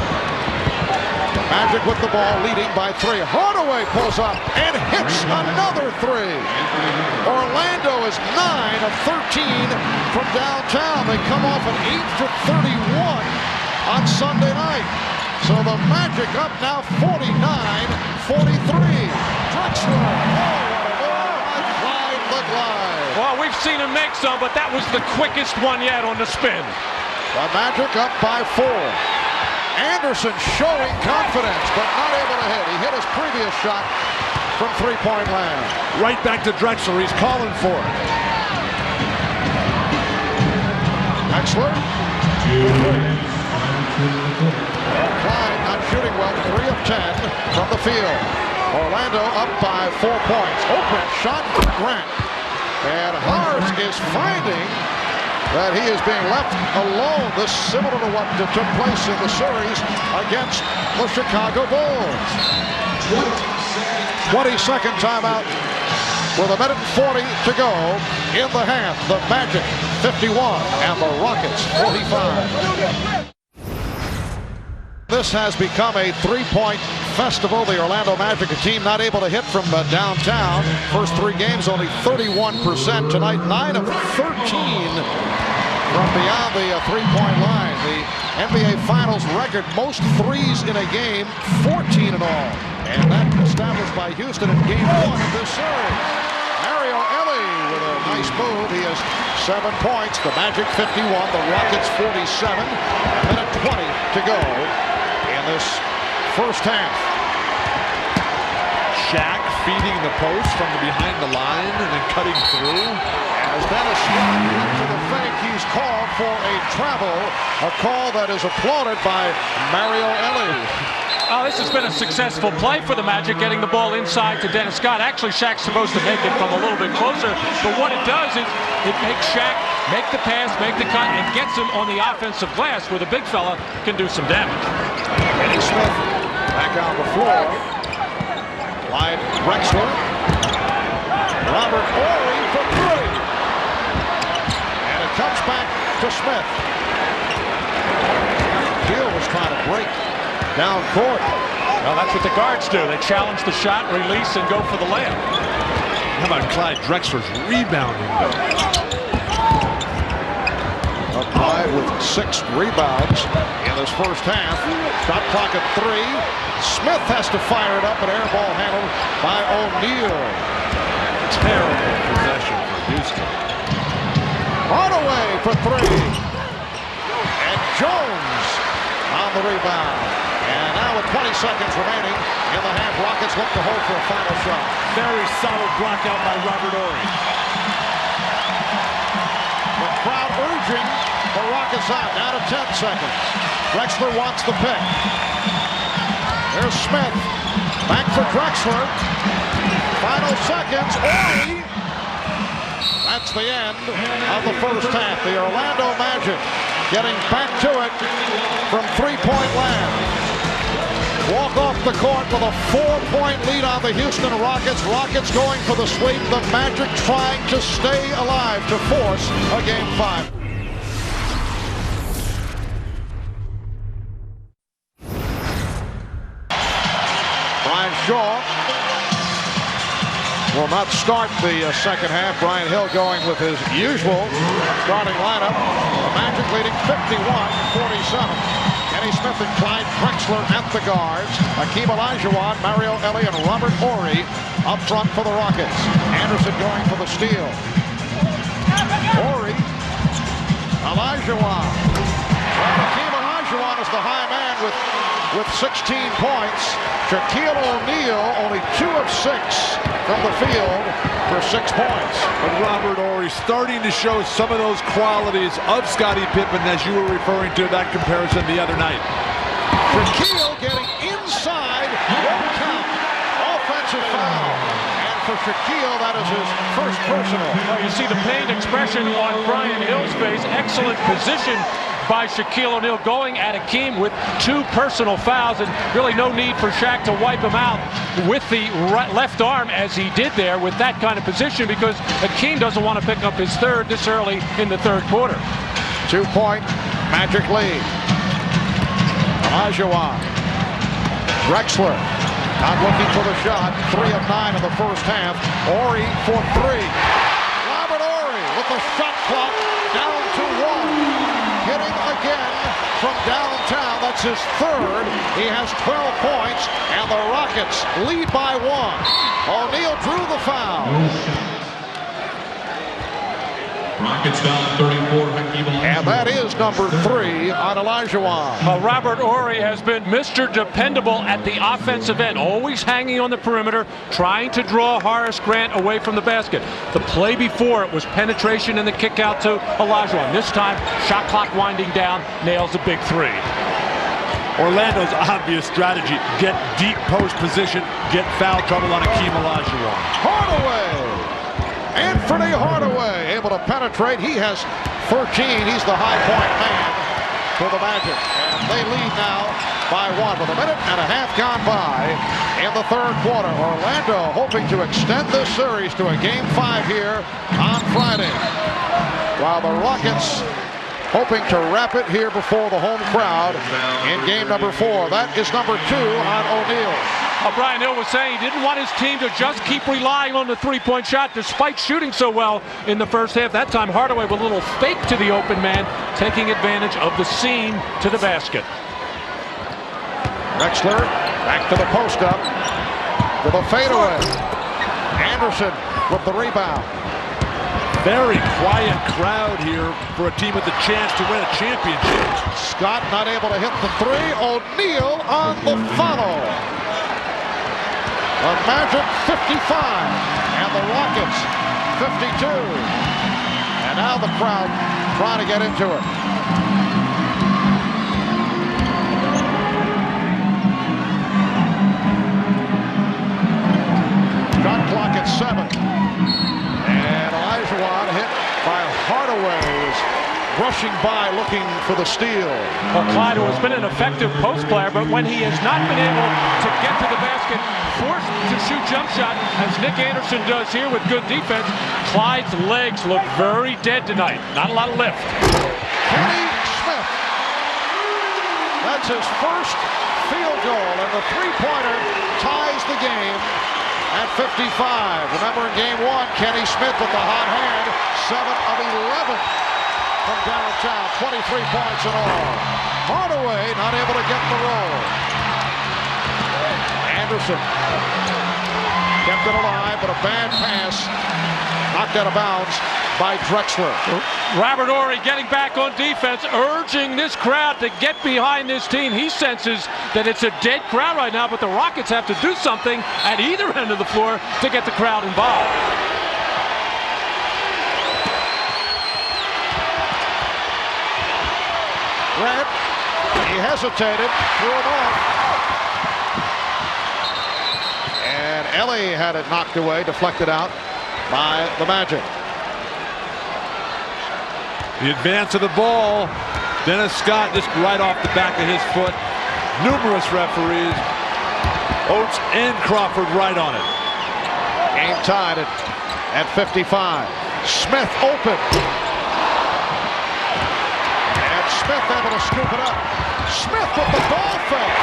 Magic with the ball, leading by 3. Hardaway pulls up and hits another 3. Orlando is 9 of 13 from downtown. They come off an 8 for 31 on Sunday night. So the Magic up now 49-43. Drexler. Clyde the Glide. Well, we've seen him make some, but that was the quickest one yet on the spin. The Magic up by 4. Anderson showing confidence, but not able to hit. He hit his previous shot from three-point land. Right back to Drexler. He's calling for it. Drexler. Clyde not shooting well. 3 of 10 from the field. Orlando up by 4 points. Open shot for Grant. And Horace is finding that he is being left alone. This similar to what took place in the series against the Chicago Bulls. 22nd timeout with 1:40 to go in the half. The Magic 51 and the Rockets 45. This has become a three-point festival. The Orlando Magic, a team not able to hit from downtown. First 3 games, only 31%. Tonight, 9 of 13 from beyond the three-point line. The NBA Finals record, most threes in a game, 14 in all. And that established by Houston in Game 1 of this series. Ellie with a nice move. He has 7 points. The Magic 51, the Rockets 47. 1:20 to go in this first half. Shaq feeding the post from behind the line and then cutting through. As Dennis Scott to the fake, he's called for a travel, a call that is applauded by Mario Ellie. Oh, this has been a successful play for the Magic, getting the ball inside to Dennis Scott. Actually, Shaq's supposed to make it from a little bit closer, but what it does is it makes Shaq make the pass, make the cut, and gets him on the offensive glass where the big fella can do some damage. Eddie Smith back on the floor. Clyde Drexler. Robert Horry for 3. And it comes back to Smith. Hill was trying to break down court. Well, that's what the guards do. They challenge the shot, release, and go for the layup. How about Clyde Drexler's rebounding? Clyde with 6 rebounds in this first half. Shot clock at 3. Smith has to fire it up, an air ball handled by O'Neal. Terrible possession for Houston. Hardaway for 3. And Jones on the rebound. And now with 20 seconds remaining in the half, Rockets look to hold for a final shot. Very solid block out by Robert Horry. The crowd urging the Rockets out. Down to 10 seconds. Drexler wants the pick. There's Smith. Back for Drexler. Final seconds. Horry. That's the end of the first half. The Orlando Magic getting back to it from three-point land. Walk off the court with a 4-point lead on the Houston Rockets. Rockets going for the sweep. The Magic trying to stay alive to force a Game 5. Brian Shaw will not start the second half. Brian Hill going with his usual starting lineup. The Magic leading 51-47. Kenny Smith and Clyde Drexler at the guards. Hakeem Olajuwon, Mario Ellie, and Robert Horry up front for the Rockets. Anderson going for the steal. Horry. Olajuwon. Well, Hakeem Olajuwon is the high man with 16 points. Shaquille O'Neal only 2 of 6 from the field for 6 points. But Robert Horry starting to show some of those qualities of Scottie Pippen, as you were referring to that comparison the other night. Shaquille getting inside, won't count. Offensive foul. And for Shaquille, that is his first personal. Well, you see the pained expression on Brian Hill's face. Excellent position by Shaquille O'Neal going at Hakeem with 2 personal fouls, and really no need for Shaq to wipe him out with the left arm as he did there with that kind of position, because Hakeem doesn't want to pick up his 3rd this early in the 3rd quarter. 2-point Magic lead. Olajuwon. Drexler not looking for the shot. 3 of 9 in the first half. Horry for 3. Robert Horry with the shot clock down to 1. Hitting again from downtown. That's That's his third. He has 12 points, and the Rockets lead by 1. O'Neal drew the foul. Rockets foul 34, Hakeem. And that is number 3 on Olajuwon. Robert Horry has been Mr. Dependable at the offensive end, always hanging on the perimeter, trying to draw Horace Grant away from the basket. The play before it was penetration and the kick out to Olajuwon. This time, shot clock winding down, nails a big 3. Orlando's obvious strategy: get deep post position, get foul trouble on Hakeem Olajuwon. Hardaway. Anfernee Hardaway able to penetrate. He has 13. He's the high point man for the Magic. And they lead now by 1 with a minute and a half gone by in the third quarter. Orlando hoping to extend this series to a Game 5 here on Friday, while the Rockets hoping to wrap it here before the home crowd in game number 4. That is number 2 on O'Neal. Brian Hill was saying he didn't want his team to just keep relying on the three-point shot despite shooting so well in the first half. That time Hardaway with a little fake to the open man, taking advantage of the seam to the basket. Drexler back to the post-up to the fadeaway. Anderson with the rebound. Very quiet crowd here for a team with a chance to win a championship. Scott not able to hit the 3. O'Neal on the follow. The Magic 55 and the Rockets 52. And now the crowd trying to get into it. Shot clock at 7. And Olajuwon hit by Hardaway, was rushing by looking for the steal. Well, Clyde has been an effective post player, but when he has not been able to get to the basket, forced to shoot jump shot, as Nick Anderson does here with good defense, Clyde's legs look very dead tonight. Not a lot of lift. Kenny Smith. That's his first field goal, and the three-pointer ties the game at 55. Remember in game 1, Kenny Smith with the hot hand, 7 of 11 from downtown, 23 points in all. Hardaway not able to get the roll. Anderson kept it alive, but a bad pass knocked out of bounds by Drexler. Robert Horry getting back on defense, urging this crowd to get behind this team. He senses that it's a dead crowd right now, but the Rockets have to do something at either end of the floor to get the crowd involved. Red, he hesitated, threw it off. And Ellie had it knocked away, deflected out by the Magic. The advance of the ball. Dennis Scott just right off the back of his foot. Numerous referees. Oates and Crawford right on it. Game tied at 55. Smith open. And Smith able to scoop it up. Smith with the ball fake.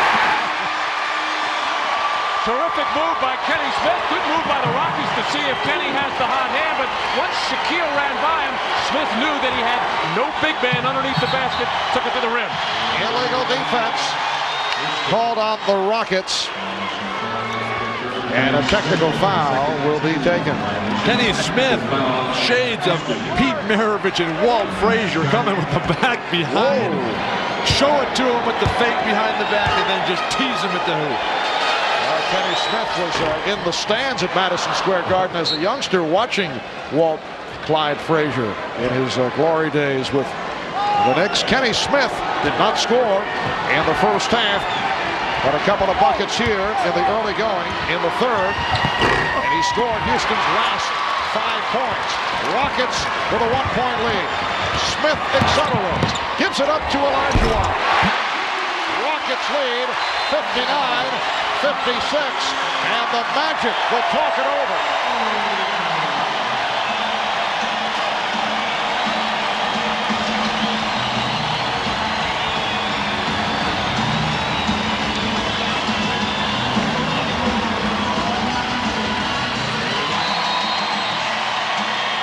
Terrific move by Kenny Smith. Good move by the Rockies to see if Kenny has the hot hand, but once Shaquille ran by him, Smith knew that he had no big man underneath the basket, took it to the rim. Illegal defense called on the Rockets. And a technical foul will be taken. Kenny Smith, shades of Pete Maravich and Walt Frazier coming with the back behind. Show it to him with the fake behind the back and then just tease him at the hoop. Kenny Smith was in the stands at Madison Square Garden as a youngster watching Walt Clyde Frazier in his glory days with the Knicks. Kenny Smith did not score in the first half, but a couple of buckets here in the early going in the third, and he scored Houston's last 5 points. Rockets with a 1-point lead. Smith accelerates, gives it up to Olajuwon. Rockets lead 59-56, and the Magic will talk it over.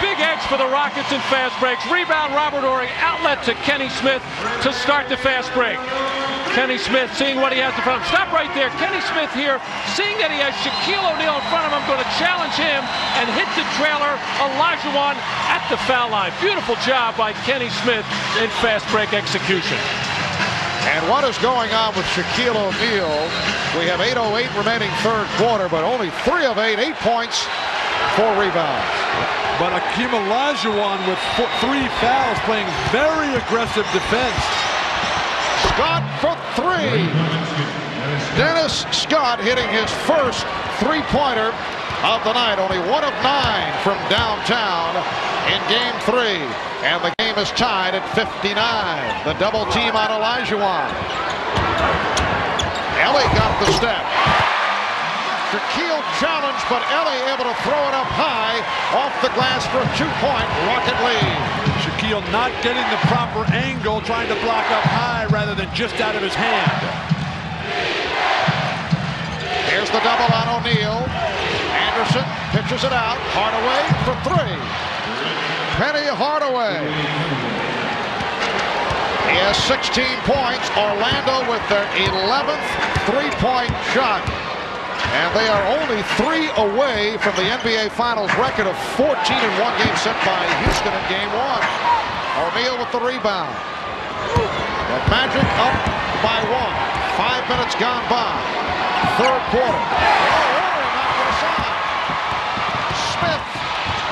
Big edge for the Rockets in fast breaks. Rebound Robert Horry, outlet to Kenny Smith to start the fast break. Kenny Smith seeing what he has in front of him. Stop right there. Kenny Smith here, seeing that he has Shaquille O'Neal in front of him, going to challenge him and hit the trailer, Olajuwon, at the foul line. Beautiful job by Kenny Smith in fast break execution. And what is going on with Shaquille O'Neal? We have 8:08 remaining third quarter, but only 3 of 8, 8 points, 4 rebounds. But Hakeem Olajuwon with 3 fouls, playing very aggressive defense. Scott for 3. Dennis Scott hitting his first three-pointer of the night. Only 1 of 9 from downtown in game 3. And the game is tied at 59. The double team on Olajuwon. Ellie got the step. Shaquille challenged, but Ellie able to throw it up high off the glass for a 2-point Rocket lead. Shaquille not getting the proper angle, trying to block up high rather than just out of his hand. Here's the double on O'Neal. Anderson pitches it out. Hardaway for 3. Penny Hardaway. He has 16 points. Orlando with their 11th three-point shot. And they are only 3 away from the NBA Finals record of 14 in one game set by Houston in game 1. O'Neal with the rebound. The Magic up by 1. 5 minutes gone by. Third quarter. Horry knocked it aside. Smith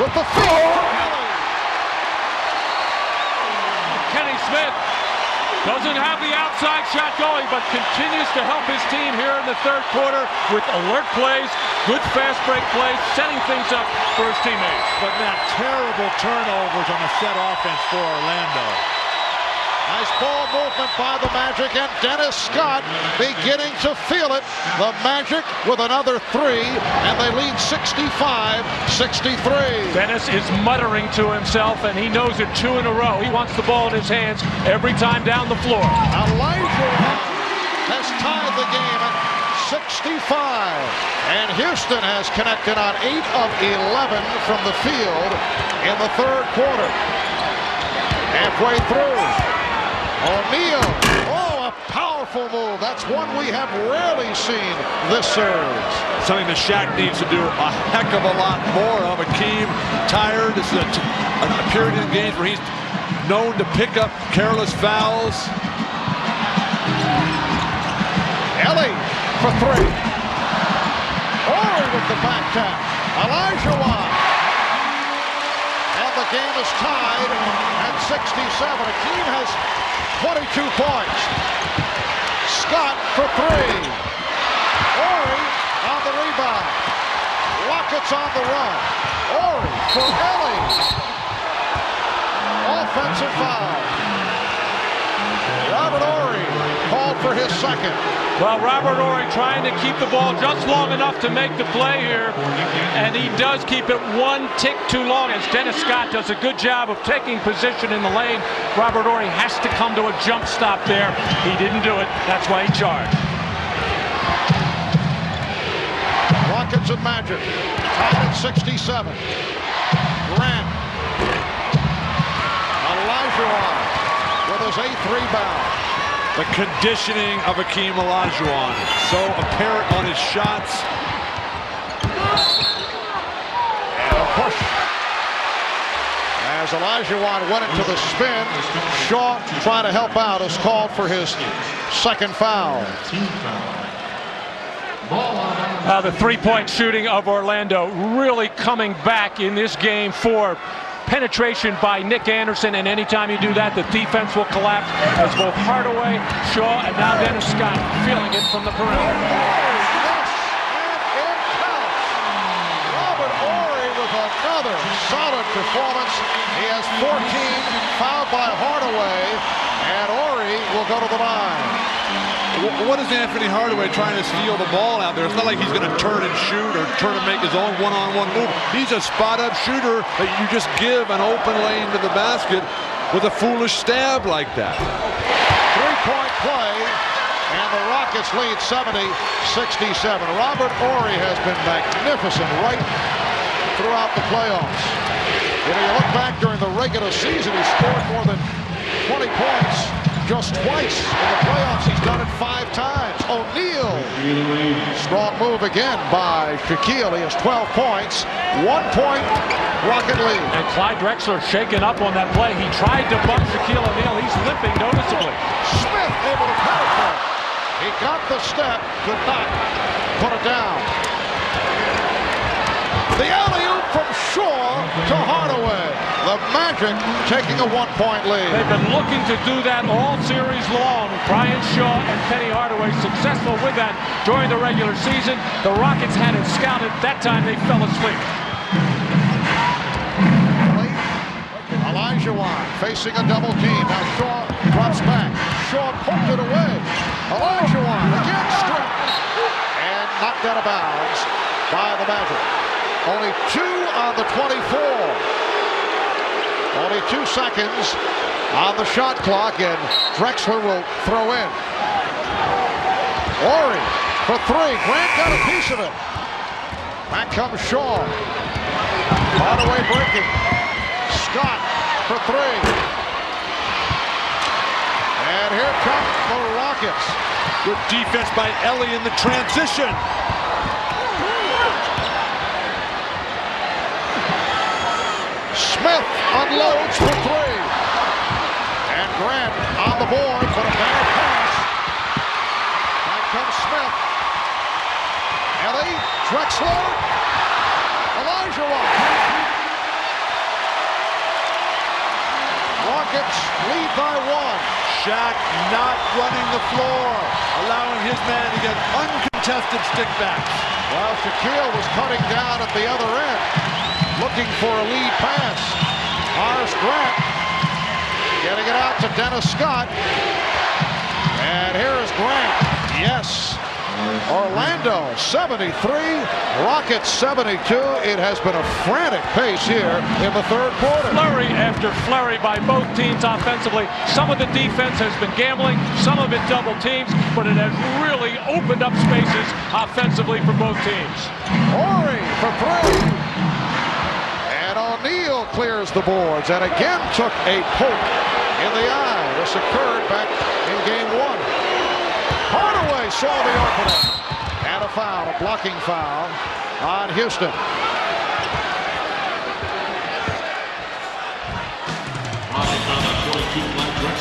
with the feed. Kenny Smith doesn't have the outside shot going, but continues to help his team here in the third quarter with alert plays, good fast break plays, setting things up for his teammates. But not terrible turnovers on the set offense for Orlando. Nice ball movement by the Magic, and Dennis Scott beginning to feel it. The Magic with another 3, and they lead 65-63. Dennis is muttering to himself, and he knows it 2 in a row. He wants the ball in his hands every time down the floor. Olajuwon has tied the game at 65, and Houston has connected on 8 of 11 from the field in the third quarter. Halfway through. O'Neal, a powerful move. That's one we have rarely seen this surge. Something that Shaq needs to do a heck of a lot more of. Hakeem tired. This is a period in games where he's known to pick up careless fouls. Ellie for 3. Horry with the back tap. Olajuwon. And the game is tied at 67. Hakeem has 22 points. Scott for 3. Horry on the rebound. Rockets on the run. Horry for Ellie. Offensive foul. Robert Horry called for his second. Well, Robert Horry trying to keep the ball just long enough to make the play here, and he does keep it 1 tick too long as Dennis Scott does a good job of taking position in the lane. Robert Horry has to come to a jump stop there. He didn't do it. That's why he charged. Rockets and Magic tied at 67. Grant. Olajuwon with his 8th rebound. The conditioning of Hakeem Olajuwon, so apparent on his shots. And a push. As Olajuwon went into the spin, Shaw trying to help out is called for his second foul. The three-point shooting of Orlando really coming back in this game 4. Penetration by Nick Anderson, and anytime you do that, the defense will collapse as both Hardaway, Shaw, and now Dennis Scott feeling it from the perimeter. Yes, and it counts. Robert Horry with another solid performance. He has 14, fouled by Hardaway, and Horry will go to the line. What is Anfernee Hardaway trying to steal the ball out there? It's not like he's going to turn and shoot or turn and make his own one-on-one move. He's a spot-up shooter that you just give an open lane to the basket with a foolish stab like that. 3-point play, and the Rockets lead 70-67. Robert Horry has been magnificent right throughout the playoffs. If you look back during the regular season, he scored more than 20 points just twice. In the playoffs, he's done it Strong move again by Shaquille. He has 12 points. 1 point Rocket lead. And Clyde Drexler shaken up on that play. He tried to bump Shaquille O'Neal. He's limping noticeably. Smith able to penetrate. He got the step, could not put it down. The alley-oop from Shaw to Hardaway. The Magic taking a 1-point lead. They've been looking to do that all series long. Brian Shaw and Penny Hardaway successful with that during the regular season. The Rockets had it scouted. That time they fell asleep. Olajuwon facing a double team. Now Shaw drops back. Shaw poked it away. Olajuwon again stripped and knocked out of bounds by the Magic. Only 2 on the 24. Only 2 seconds on the shot clock, and Drexler will throw in. Horry for 3. Grant got a piece of it. Back comes Shaw. Hardaway breaking. Scott for 3. And here come the Rockets. Good defense by Ellie in the transition. Smith unloads for 3. And Grant on the board, but a bad pass. Back comes Smith. Ellie, Drexler, Olajuwon. Rockets lead by 1. Shaq not running the floor, allowing his man to get uncontested stickbacks. Well, Shaquille was cutting down at the other end, looking for a lead pass. Horace Grant getting it out to Dennis Scott. And here is Grant. Yes. Orlando 73, Rockets 72. It has been a frantic pace here in the third quarter. Flurry after flurry by both teams offensively. Some of the defense has been gambling, some of it double teams, but it has really opened up spaces offensively for both teams. Horry for 3. And O'Neal clears the boards and again took a poke in the eye. This occurred back in game 1. Hardaway saw the opening. And a foul, a blocking foul on Houston.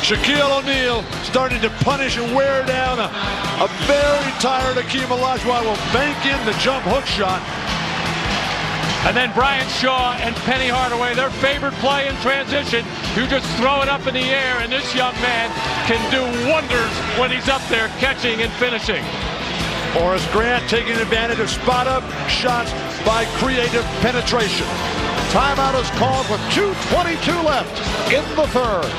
Shaquille O'Neal starting to punish and wear down a very tired Hakeem Olajuwon. Will bank in the jump hook shot. And then Brian Shaw and Penny Hardaway, their favorite play in transition. You just throw it up in the air, and this young man can do wonders when he's up there catching and finishing. Horace Grant taking advantage of spot-up shots by creative penetration. Timeout is called with 2:22 left in the third.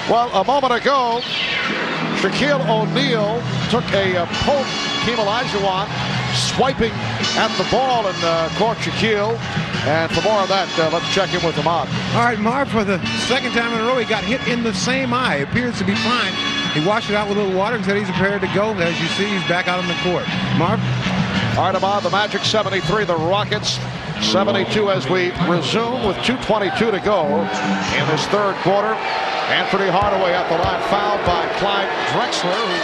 Well, a moment ago, Shaquille O'Neal took a poke. Hakeem Olajuwon swiping at the ball and caught Shaquille. And for more of that, let's check in with the mob. All right, Marv, for the second time in a row, he got hit in the same eye. Appears to be fine. He washed it out with a little water and said he's prepared to go. As you see, he's back out on the court. Marv? All right, Ahmad, the Magic 73, the Rockets 72 as we resume with 2:22 to go in this third quarter. Anfernee Hardaway at the line, fouled by Clyde Drexler, who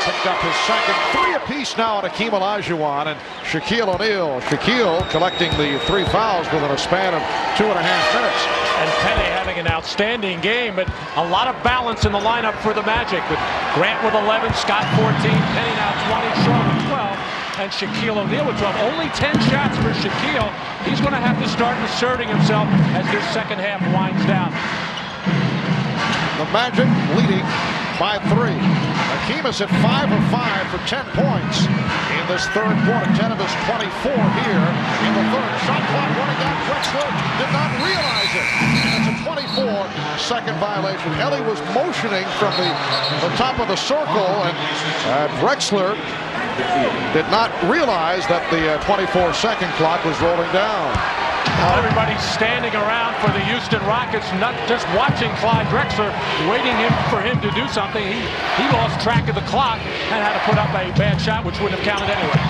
picked up his second. 3 apiece now on Hakeem Olajuwon and Shaquille O'Neal. Shaquille collecting the 3 fouls within a span of 2.5 minutes. And Penny having an outstanding game, but a lot of balance in the lineup for the Magic, with Grant with 11, Scott 14, Penny now 20, Shaw with 12, and Shaquille O'Neal with 12. Only 10 shots for Shaquille. He's going to have to start asserting himself as this second half winds down. The Magic leading by 3. Hakeem is at 5 of 5 for 10 points in this third quarter. 10 of his 24 here in the third. Shot clock running down. Drexler did not realize it. It's a 24-second violation. Ellie was motioning from the top of the circle, and Drexler did not realize that the 24-second clock was rolling down. Everybody's standing around for the Houston Rockets, not just watching Clyde Drexler, waiting for him to do something. He lost track of the clock and had to put up a bad shot, which wouldn't have counted anyway.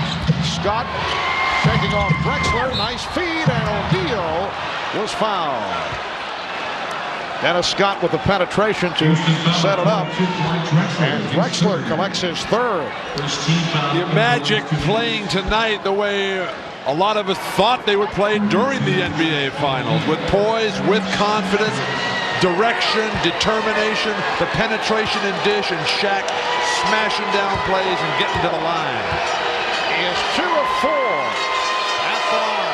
Scott shaking off Drexler. Nice feed, and O'Neal was fouled. Dennis Scott with the penetration to set it up. And Drexler collects his third. The Magic playing tonight the way a lot of us thought they would play during the NBA Finals, with poise, with confidence, direction, determination, the penetration and dish, and Shaq smashing down plays and getting to the line. He is 2 of 4 at the line.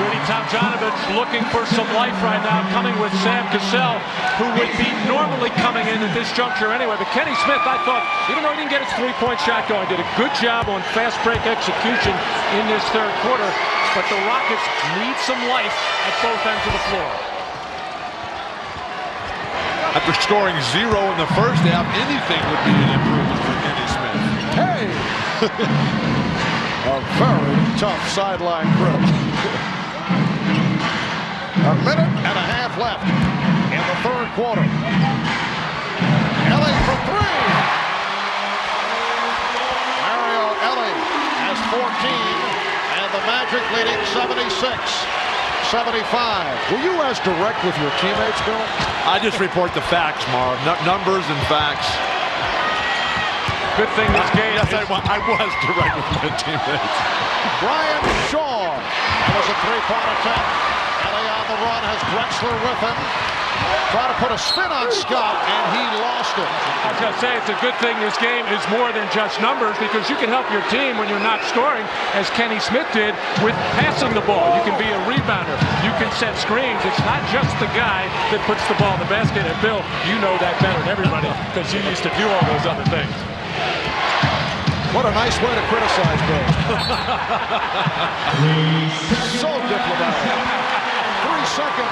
Rudy Tomjanovich looking for some life right now, coming with Sam Cassell, who would be normally coming in at this juncture anyway. But Kenny Smith, I thought, even though he didn't get his three-point shot going, did a good job on fast break execution in this third quarter. But the Rockets need some life at both ends of the floor. After scoring 0 in the first half, anything would be an improvement for Kenny Smith. Hey! A very tough sideline grip. A minute and a half left in the third quarter. Ellie for 3. Mario Ellie has 14, and the Magic leading 76-75. Were you as direct with your teammates, Bill? I just report the facts, Marv. Numbers and facts. Good thing this game. Yes, I was direct with my teammates. Brian Shaw. That was a three-point attempt. Ellie on the run, has Drexler with him. Try to put a spin on Scott, and he lost it. I was going to say, it's a good thing this game is more than just numbers, because you can help your team when you're not scoring, as Kenny Smith did with passing the ball. You can be a rebounder. You can set screens. It's not just the guy that puts the ball in the basket. And Bill, you know that better than everybody, because you used to do all those other things. What a nice way to criticize Bill. So diplomatic. 3-second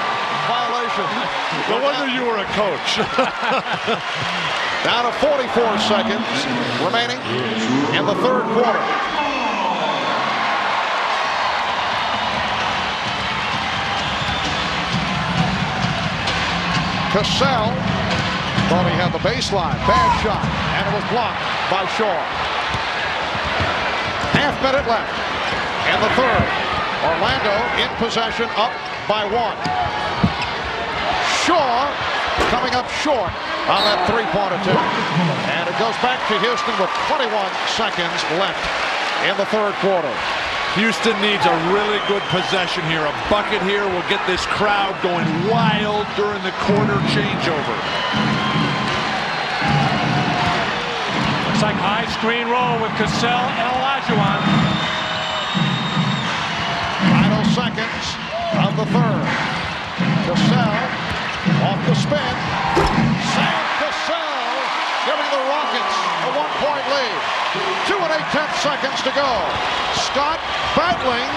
violation. No wonder you were a coach. Down to 44 seconds remaining in the third quarter. Cassell thought he had the baseline. Bad shot, and it was blocked by Shaw. Half minute left in the third. Orlando in possession, up by 1. Shaw coming up short on that three-point attempt. And it goes back to Houston with 21 seconds left in the third quarter. Houston needs a really good possession here. A bucket here will get this crowd going wild during the quarter changeover. Looks like high screen roll with Cassell and Olajuwon. Final seconds of the third. Cassell off the spin. Sam Cassell giving the Rockets a 1-point lead. 2 8/10 seconds to go. Scott battling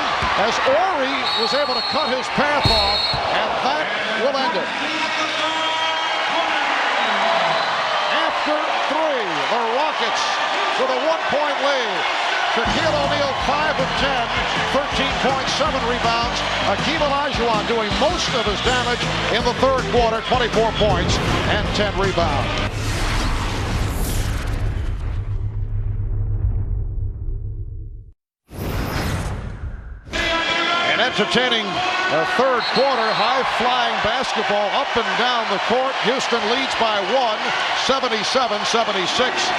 as Horry was able to cut his path off, and that will end it. After 3, the Rockets with a 1-point lead. Shaquille O'Neal 5 of 10, 13.7 rebounds. Hakeem Olajuwon doing most of his damage in the third quarter, 24 points and 10 rebounds. An entertaining third quarter, high-flying basketball up and down the court. Houston leads by 1, 77-76.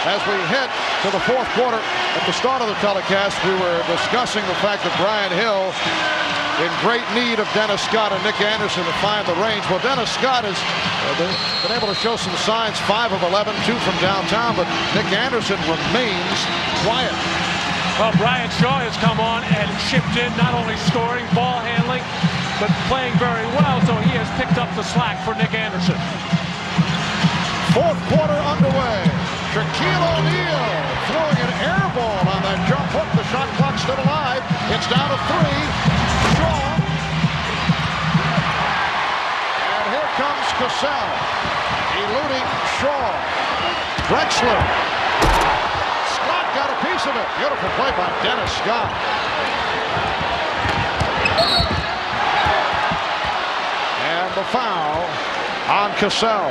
As we head to the fourth quarter, at the start of the telecast, we were discussing the fact that Brian Hill in great need of Dennis Scott and Nick Anderson to find the range. Well, Dennis Scott has been able to show some signs, 5 of 11, 2 from downtown, but Nick Anderson remains quiet. Well, Brian Shaw has come on and chipped in, not only scoring, ball handling, but playing very well, so he has picked up the slack for Nick Anderson. Fourth quarter underway. Shaquille O'Neal throwing an air ball on that jump hook. The shot clock still alive. It's down to 3. Shaw. And here comes Cassell. Eluding Shaw. Drexler. Scott got a piece of it. Beautiful play by Dennis Scott. And the foul on Cassell.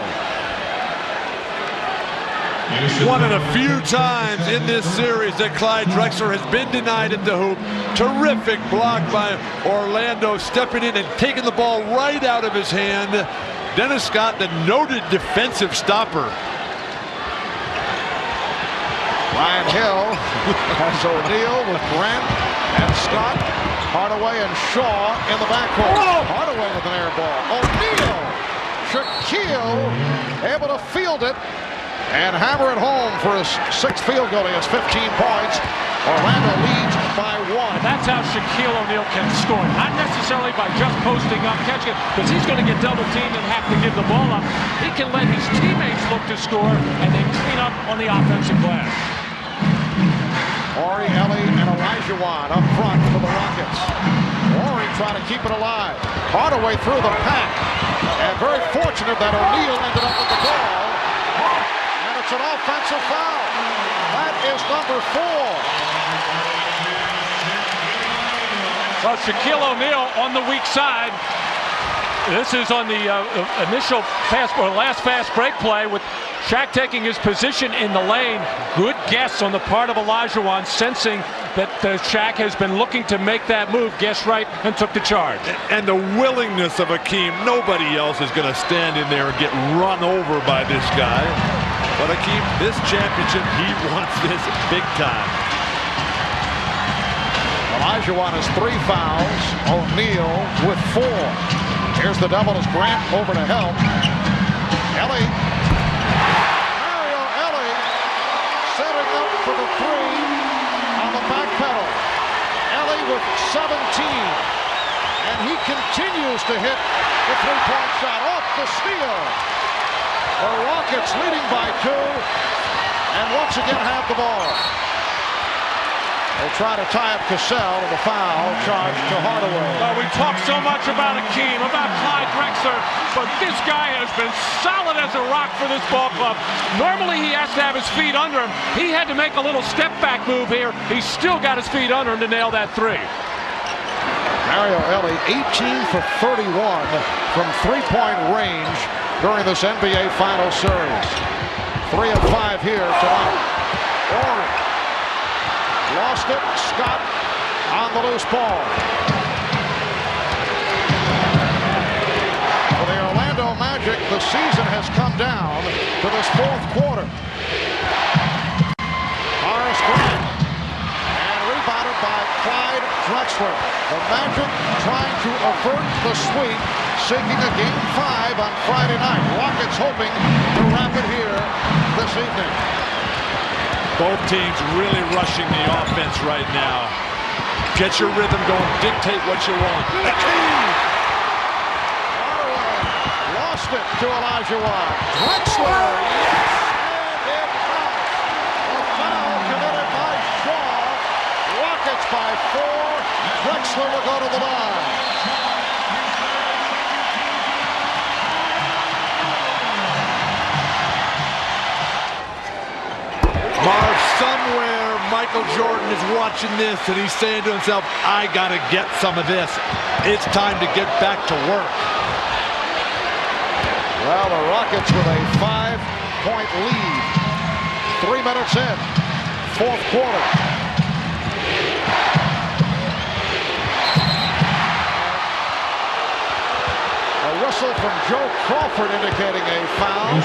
One of the few times in this series that Clyde Drexler has been denied at the hoop. Terrific block by Orlando, stepping in and taking the ball right out of his hand. Dennis Scott, the noted defensive stopper. Ryan Hill has O'Neal with Grant and Scott, Hardaway and Shaw in the backcourt. Hardaway with an air ball. O'Neal, Shaquille able to field it and hammer it home for his 6th field goal. He has 15 points. Orlando leads by 1. That's how Shaquille O'Neal can score. Not necessarily by just posting up, catching it, because he's going to get double teamed and have to give the ball up. He can let his teammates look to score and then clean up on the offensive glass. Horry, Ellie, and Olajuwon up front for the Rockets. Horry trying to keep it alive. Hardaway through the pack. And very fortunate that O'Neal ended up with the ball. And it's an offensive foul. That is number 4. Well, Shaquille O'Neal on the weak side. This is on the initial last fast break play with Shaq taking his position in the lane. Good guess on the part of Olajuwon, sensing that Shaq has been looking to make that move. Guessed right and took the charge. And the willingness of Hakeem. Nobody else is going to stand in there and get run over by this guy. But Hakeem, this championship, he wants this big time. Olajuwon has 3 fouls. O'Neal with 4. Here's the double as Grant over to help. Ellie. Ellie setting up for the 3 on the back pedal. Ellie with 17. And he continues to hit the 3-point shot off the steal. The Rockets leading by 2. And once again have the ball. They try to tie up Cassell with a foul charge to Hardaway. Well, we talk so much about Hakeem, about Clyde Drexler, but this guy has been solid as a rock for this ball club. Normally he has to have his feet under him. He had to make a little step back move here. He's still got his feet under him to nail that 3. Mario Ellie 18 for 31 from 3-point range during this NBA Finals series. 3 of 5 here tonight. Horry. Lost it. Scott on the loose ball. For the Orlando Magic, the season has come down to this 4th quarter. Horace Grant. And rebounded by Clyde Drexler. The Magic trying to avert the sweep, seeking a Game 5 on Friday night. Rockets hoping to wrap it here this evening. Both teams really rushing the offense right now. Get your rhythm going. Dictate what you want. Hardaway lost it to Olajuwon. Drexler. Yes! And it counts. A foul committed by Shaw. Rockets by 4. Drexler will go to the line. Marv, somewhere Michael Jordan is watching this and he's saying to himself, I gotta get some of this. It's time to get back to work. Well, the Rockets with a 5-point lead. 3 minutes in, 4th quarter. A whistle from Joe Crawford indicating a foul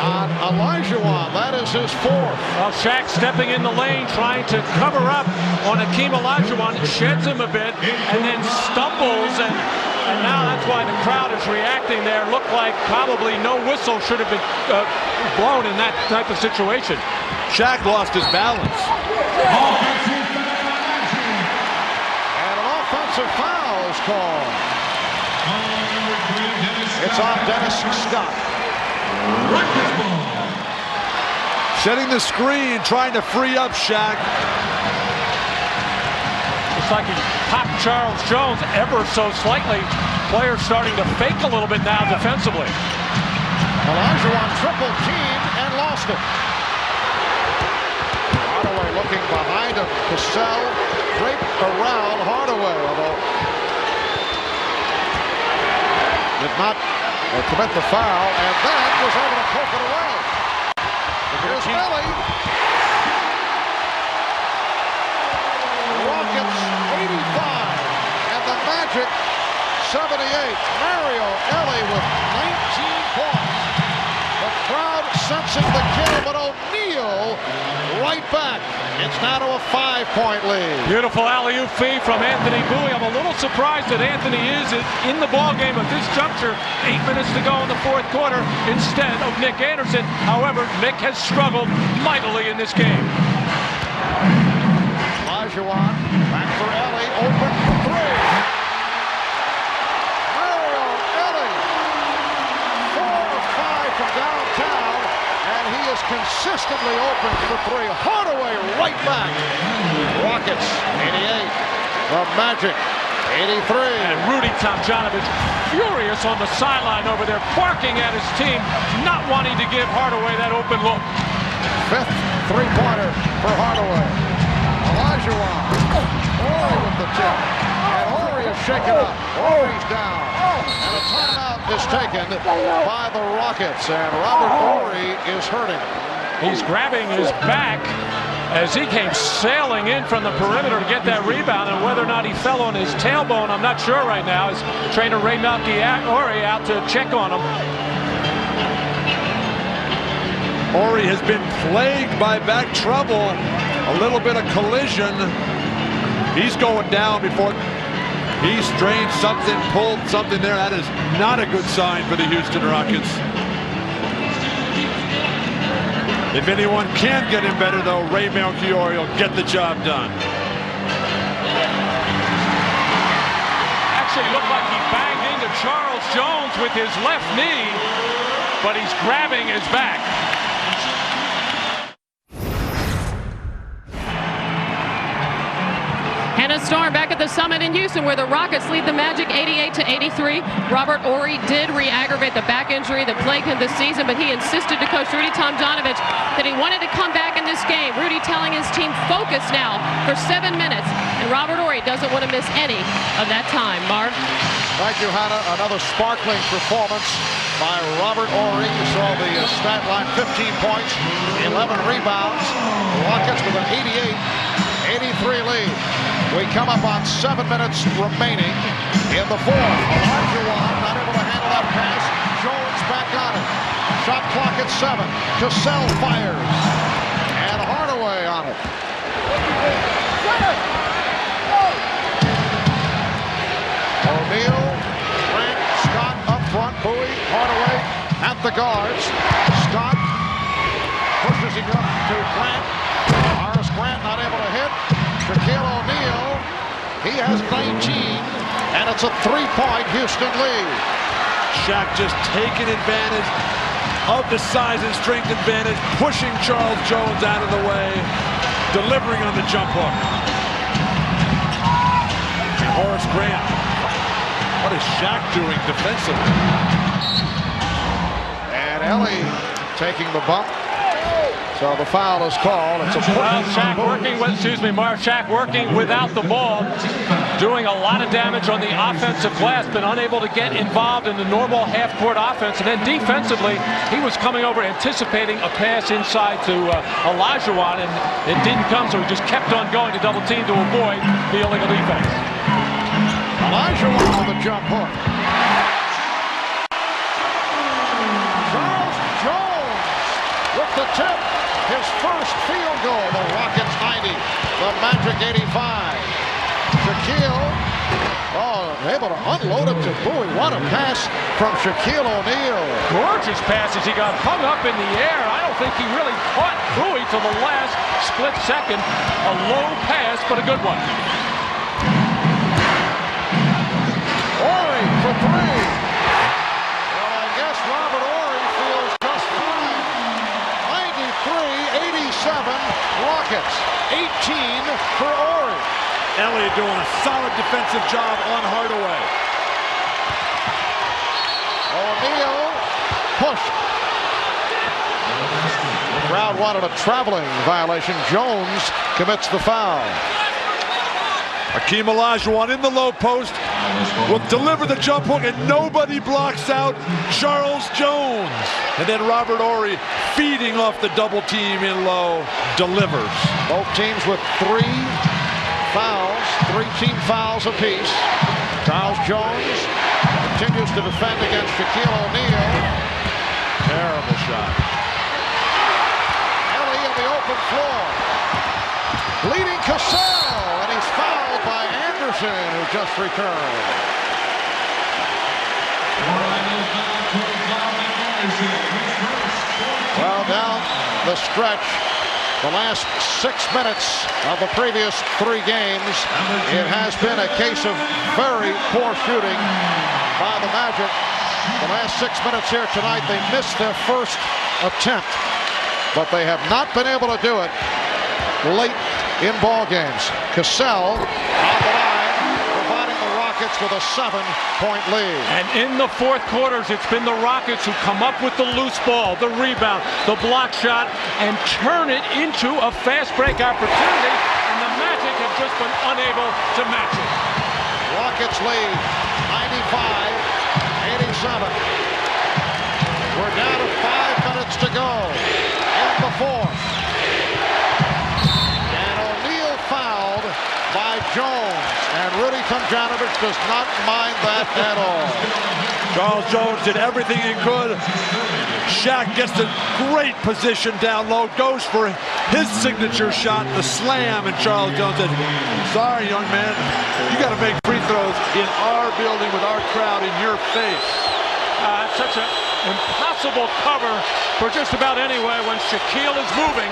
on Olajuwon. That is his 4th. Well, Shaq stepping in the lane, trying to cover up on Hakeem Olajuwon, sheds him a bit, and then stumbles, and now that's why the crowd is reacting there. Looked like probably no whistle should have been blown in that type of situation. Shaq lost his balance. And an offensive foul is called. It's on Dennis Scott. Setting the screen, trying to free up Shaq. It's like he popped Charles Jones ever so slightly. Players starting to fake a little bit now defensively. Olajuwon triple teamed and lost it. Hardaway looking behind him. Cassell draped around Hardaway, although did not commit the foul, and then was able to poke it away. Here's Ellie. Rockets 85 and the Magic 78. Mario Ellie with 19 points. The crowd sensing the kill, but O'Neal right back. It's now to a 5-point lead. Beautiful alley-oop feed from Anfernee Bowie. I'm a little surprised that Anfernee is in the ballgame at this juncture. 8 minutes to go in the fourth quarter instead of Nick Anderson. However, Nick has struggled mightily in this game. Olajuwon back for Ellie, open for three. Mario Ellie, 4 of 5 from downtown, and he is consistently open for three. Hardaway right back. Rockets 88, the Magic 83. And Rudy Tomjanovich furious on the sideline over there, barking at his team, not wanting to give Hardaway that open look. Fifth three-pointer for Hardaway. Olajuwon. Horry with the tip. And Horry is shaken up. Horry's down. And a timeout is taken by the Rockets. And Robert Horry is hurting. He's grabbing his back as he came sailing in from the perimeter to get that rebound. And whether or not he fell on his tailbone, I'm not sure right now. As trainer Ray Horry out to check on him. Horry has been plagued by back trouble. A little bit of collision. He's going down before he strained something, pulled something there. That is not a good sign for the Houston Rockets. If anyone can get him better, though, Ray Melchior will get the job done. Actually looked like he banged into Charles Jones with his left knee, but he's grabbing his back. And a storm back at the Summit in Houston, where the Rockets lead the Magic 88-83. Robert Horry did re-aggravate the back injury that plagued him this season, but he insisted to coach Rudy Tomjanovich that he wanted to come back in this game. Rudy telling his team, focus now for 7 minutes. And Robert Horry doesn't want to miss any of that time. Marv? Thank you, Hannah. Another sparkling performance by Robert Horry. You saw the stat line, 15 points, 11 rebounds. The Rockets with an 88-83 lead. We come up on 7 minutes remaining in the fourth. Olajuwon not able to handle that pass. Jones back on it. Shot clock at 7. Cassell fires. And Hardaway on it. O'Neal, Grant, Scott up front. Bowie, Hardaway at the guards. Scott pushes him up to Grant. Horace Grant not able to hit. Shaquille O'Neal, he has 19, and it's a 3-point Houston lead. Shaq just taking advantage of the size and strength advantage, pushing Charles Jones out of the way, delivering on the jump hook. And Horace Grant, what is Shaq doing defensively? And Ellie taking the bump. So the foul is called. It's a Shaq working with, Shaq working without the ball, doing a lot of damage on the offensive glass, been unable to get involved in the normal half-court offense. And then defensively, he was coming over anticipating a pass inside to Olajuwon, and it didn't come, so he just kept on going to double team to avoid the illegal defense. Olajuwon on the jump hook. Charles Jones with the tip. His first field goal, the Rockets 90, the Magic 85. Shaquille, able to unload it to Bowie. What a pass from Shaquille O'Neal. Gorgeous passes. He got hung up in the air. I don't think he really caught Bowie till the last split second. A low pass, but a good one. Horry for three. Well, I guess Robert Horry feels just fine. 93-87 Rockets. 18 for Horry. Ellie doing a solid defensive job on Hardaway. O'Neal pushed. The crowd wanted a traveling violation. Jones commits the foul. Hakeem Olajuwon in the low post will deliver the jump hook, and nobody blocks out Charles Jones. And then Robert Horry, feeding off the double team in low, delivers. Both teams with 3 fouls, 3 team fouls apiece. Charles Jones continues to defend against Shaquille O'Neal. Terrible shot. Ellie in the open floor. Leading Cassell, and he's fouled by Anderson, who just returned. Well, down the stretch, the last 6 minutes of the previous 3 games, it has been a case of very poor shooting by the Magic. The last 6 minutes here tonight, they missed their first attempt, but they have not been able to do it late in ball games. Cassell on the line, providing the Rockets with a 7-point lead. And in the fourth quarters, it's been the Rockets who come up with the loose ball, the rebound, the block shot, and turn it into a fast break opportunity, and the Magic have just been unable to match it. Rockets lead 95-87. We're down to 5 minutes to go in the fourth. Fouled by Jones, and Rudy Tomjanovich does not mind that at all. Charles Jones did everything he could. Shaq gets the great position down low, goes for his signature shot, the slam, and Charles Jones said, "Sorry, young man, you got to make free throws in our building with our crowd in your face." It's such an impossible cover for just about anywhere when Shaquille is moving,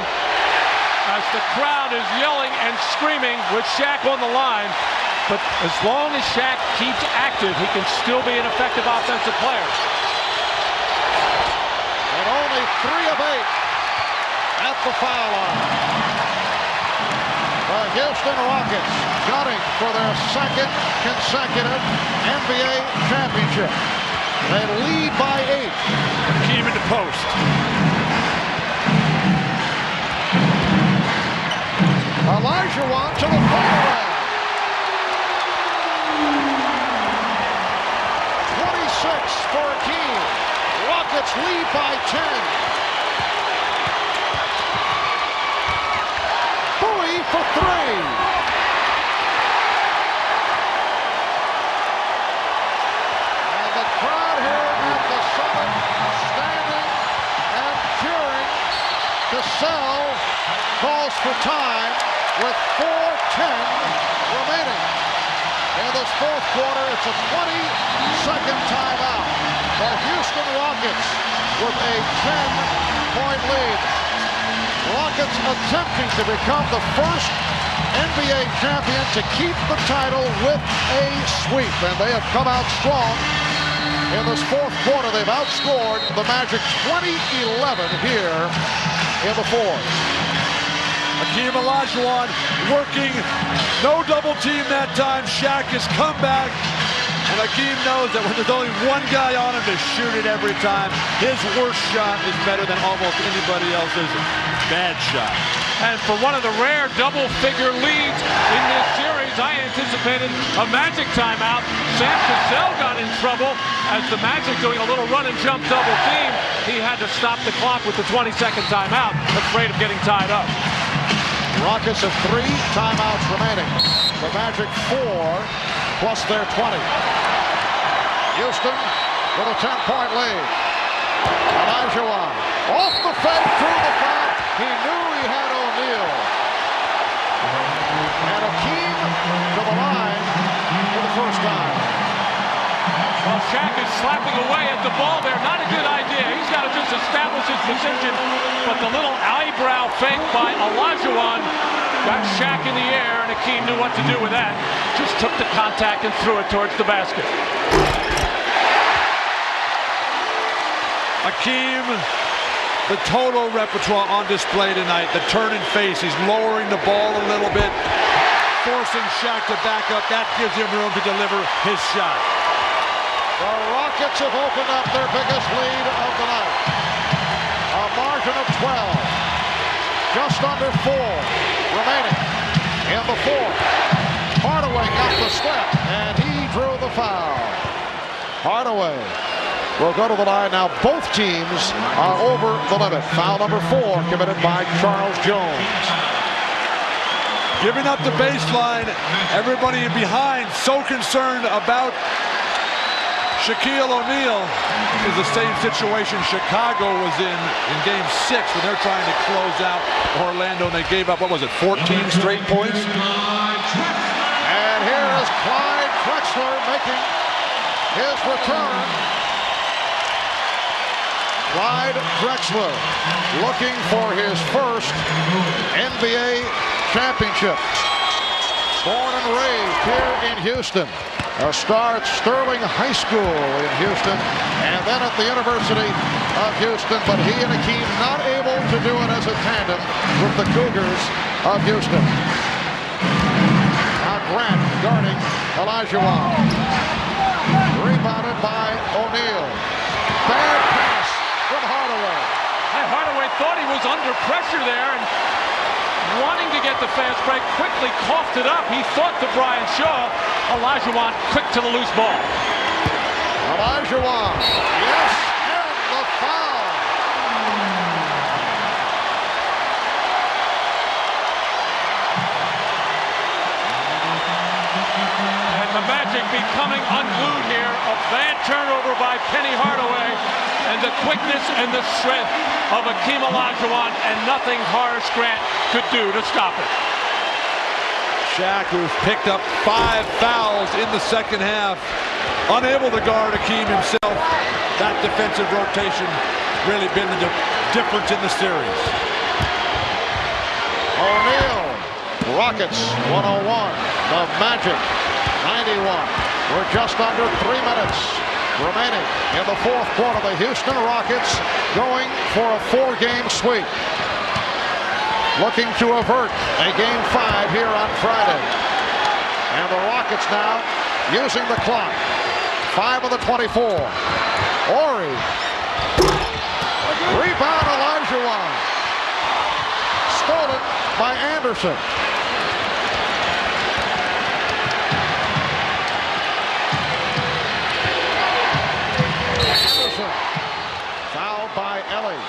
as the crowd is yelling and screaming with Shaq on the line. But as long as Shaq keeps active, he can still be an effective offensive player. And only 3 of 8 at the foul line. The Houston Rockets gunning for their 2nd consecutive NBA championship. They lead by 8. Hakeem in the post. Olajuwon to the fairway. 26 for Hakeem. Rockets lead by 10. Bowie for 3. And the crowd here at the Summit standing and cheering. Cassell calls for time with 4:10 remaining. In this fourth quarter, it's a 20-second timeout. The Houston Rockets with a 10-point lead. Rockets attempting to become the first NBA champion to keep the title with a sweep, and they have come out strong. In this fourth quarter, they've outscored the Magic 20-11 here in the fourth. Hakeem Olajuwon working, no double team that time. Shaq has come back, and Hakeem knows that when there's only one guy on him to shoot it every time, his worst shot is better than almost anybody else's bad shot. And for one of the rare double-figure leads in this series, I anticipated a Magic timeout. Sam Cassell got in trouble as the Magic doing a little run-and-jump double team. He had to stop the clock with the 20-second timeout, afraid of getting tied up. Rockets have 3 timeouts remaining. The Magic 4 plus their 20. Houston with a 10-point lead. Olajuwon off the fake, through the foul. He knew he had O'Neal. And Hakeem to the line for the first time. Well, Shaq is slapping away at the ball there. Not a good idea. He's got to just establish his position. But the little eyebrow fake by Olajuwon got Shaq in the air, and Hakeem knew what to do with that. Just took the contact and threw it towards the basket. Hakeem, the total repertoire on display tonight. The turn and face. He's lowering the ball a little bit, forcing Shaq to back up. That gives him room to deliver his shot. The Rockets have opened up their biggest lead of the night. A margin of 12. Just under 4 remaining in the fourth. Hardaway Hardaway got the step, and he drew the foul. Hardaway will go to the line now. Both teams are over the limit. Foul number 4 committed by Charles Jones. Giving up the baseline. Everybody in behind so concerned about Shaquille O'Neal. Is the same situation Chicago was in Game 6 when they're trying to close out Orlando, and they gave up, what was it, 14 straight points? And here is Clyde Drexler making his return. Clyde Drexler looking for his first NBA championship. Born and raised here in Houston. A star at Sterling High School in Houston, and then at the University of Houston. But he and Hakeem not able to do it as a tandem with the Cougars of Houston. Now Grant guarding Olajuwon. Rebounded by O'Neal. Bad pass from Hardaway. Hey, Hardaway thought he was under pressure there and wanting to get the fast break, quickly coughed it up. He thought to Brian Shaw. Olajuwon quick to the loose ball. Olajuwon, yes, and the foul. And the Magic becoming unglued here. A bad turnover by Penny Hardaway. And the quickness and the strength of Hakeem Olajuwon, and nothing Horace Grant could do to stop it. Shaq, who's picked up 5 fouls in the second half, unable to guard Hakeem himself. That defensive rotation really been the difference in the series. O'Neal, Rockets 101, the Magic 91. We're just under 3 minutes remaining in the fourth quarter. The Houston Rockets going for a 4-game sweep, looking to avert a Game 5 here on Friday. And the Rockets now using the clock. 5 of the 24. Horry. Rebound Olajuwon. Stolen by Anderson. Fouled by Ellie.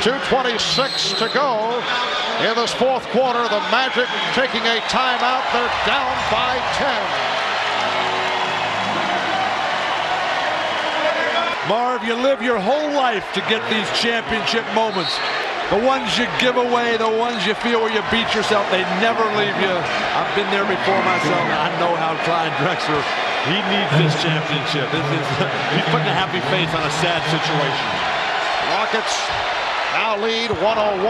2:26 to go in this fourth quarter. The Magic taking a timeout. They're down by 10. Marv, you live your whole life to get these championship moments. The ones you give away, the ones you feel where you beat yourself, they never leave you. I've been there before myself. I know how Clyde Drexler, he needs this championship. He's putting a happy face on a sad situation. Rockets now lead 101-92.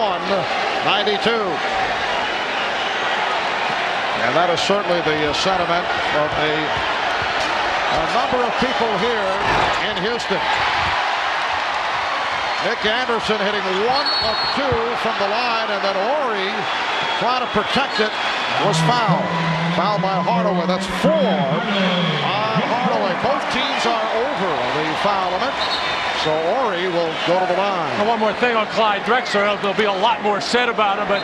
And that is certainly the sentiment of a number of people here in Houston. Nick Anderson hitting 1 of 2 from the line, and then Horry trying to protect it was fouled. Fouled by Hardaway. That's 4 on Hardaway. Both teams are over the foul limit. So Horry will go to the line. And one more thing on Clyde Drexler. There'll be a lot more said about him, but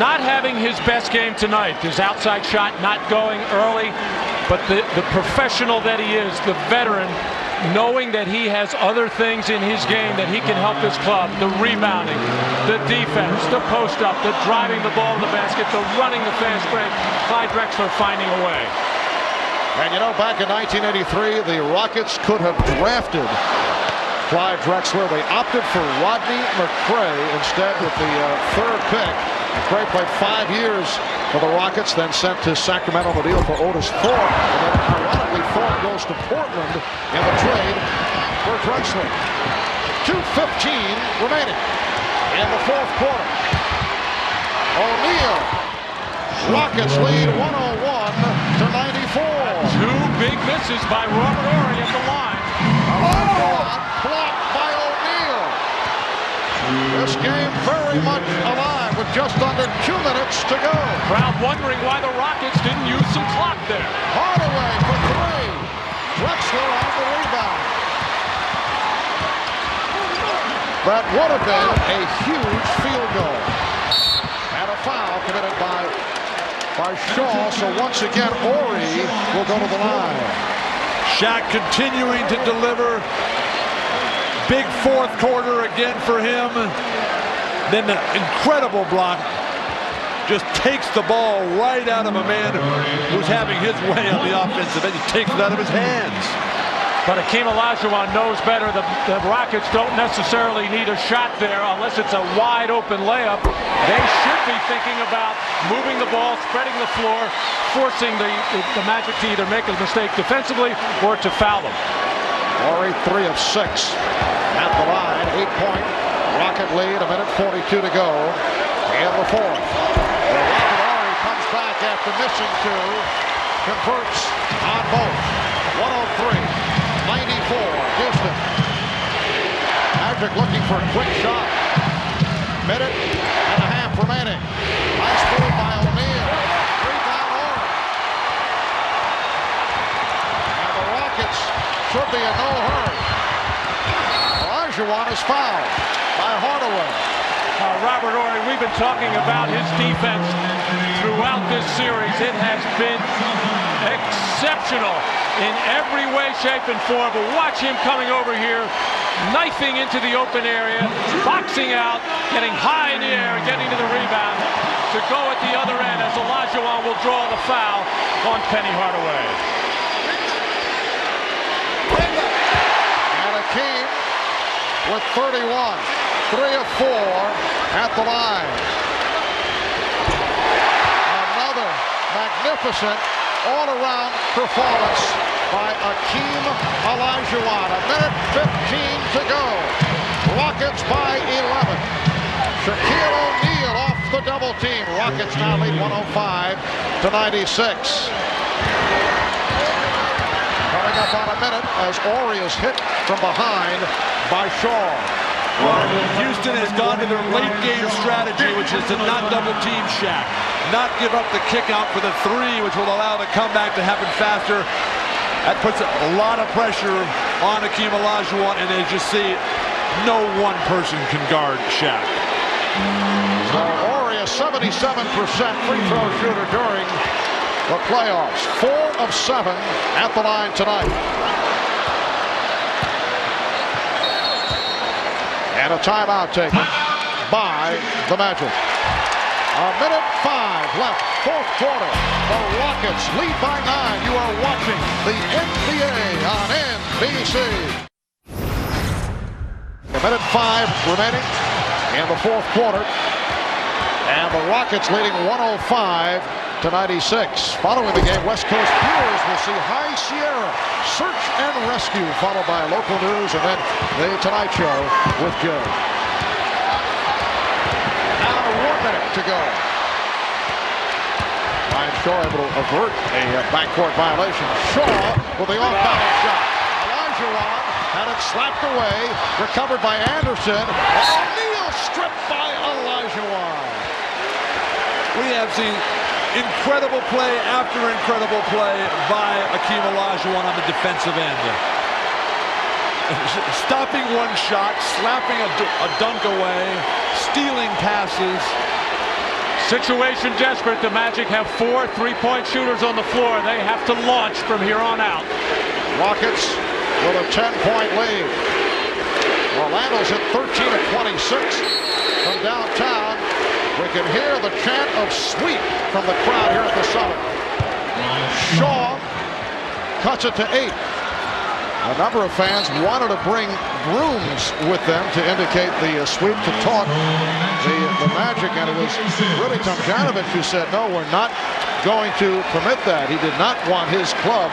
not having his best game tonight. His outside shot not going early, but the professional that he is, the veteran, knowing that he has other things in his game that he can help this club. The rebounding, the defense, the post-up, the driving the ball to the basket, the running the fast break. Clyde Drexler finding a way. And you know, back in 1983, the Rockets could have drafted Clyde Drexler. They opted for Rodney McCray instead with the 3rd pick. McCray played 5 years for the Rockets, then sent to Sacramento on the deal for Otis Thorpe. And then ironically, Thorpe goes to Portland in the trade for Drexler. 2:15 remaining in the fourth quarter. O'Neal. Rockets lead 101-94. 2 big misses by Robert Horry at the line. Blocked by O'Neal. This game very much alive with just under 2 minutes to go. Crowd wondering why the Rockets didn't use some clock there. Hardaway for 3. Drexler on the rebound. That would have been a huge field goal. And a foul committed by by Shaw. So once again, Horry will go to the line. Shaq continuing to deliver. Big fourth quarter again for him. Then the incredible block. Just takes the ball right out of a man who's having his way on the offensive end. He takes it out of his hands. But Hakeem Olajuwon knows better. The Rockets don't necessarily need a shot there unless it's a wide open layup. They should be thinking about moving the ball, spreading the floor, forcing the Magic to either make a mistake defensively or to foul them. Horry 3 of 6 at the line. 8-point Rocket lead. 1:42 to go in the fourth. Horry comes back after missing 2. Converts on both. 103-94 Houston. Magic looking for a quick shot. 1.5 minutes remaining. Nice move by O'Neal. Rebound Horry. And the Rockets should be in no hurry. Olajuwon is fouled by Hardaway. Robert Horry, we've been talking about his defense throughout this series. It has been exceptional in every way, shape, and form. But watch him coming over here, knifing into the open area, boxing out, getting high in the air, getting to the rebound to go at the other end as Olajuwon will draw the foul on Penny Hardaway. And Hakeem with 31, 3 of 4 at the line. Another magnificent all-around performance by Hakeem Olajuwon. 1:15 to go. Rockets by 11. Shaquille O'Neal off the double team. Rockets now lead 105-96. Coming up on a minute as Horry is hit from behind by Shaw. Houston has gone to their late game strategy, which is to not double team Shaq. Not give up the kick out for the 3, which will allow the comeback to happen faster. That puts a lot of pressure on Hakeem Olajuwon, and as you see, no one person can guard Shaq. So Horry a 77% free throw shooter during the playoffs. 4 of 7 at the line tonight. And a timeout taken by the Magic. 1:05 left, fourth quarter. The Rockets lead by 9. You are watching the NBA on NBC. 1:05 remaining in the fourth quarter. And the Rockets leading 105-96. Following the game, West Coast viewers will see High Sierra Search and Rescue, followed by local news, and then the Tonight Show with Joe. Now 1 minute to go. Ryan Shaw able to avert a backcourt violation. Shaw with the off-balance shot. Olajuwon had it slapped away, recovered by Anderson. O'Neal stripped by Olajuwon. We have seen incredible play after incredible play by Hakeem Olajuwon on the defensive end. Stopping one shot, slapping a dunk away, stealing passes. Situation desperate. The Magic have 4 3-point shooters on the floor. They have to launch from here on out. Rockets with a 10-point lead. Orlando's at 13 of 26 from downtown. We can hear the chant of sweep from the crowd here at the Summit. Shaw cuts it to 8. A number of fans wanted to bring brooms with them to indicate the sweep to taunt the Magic, and it was really Tomjanovich who said, no, we're not going to permit that. He did not want his club,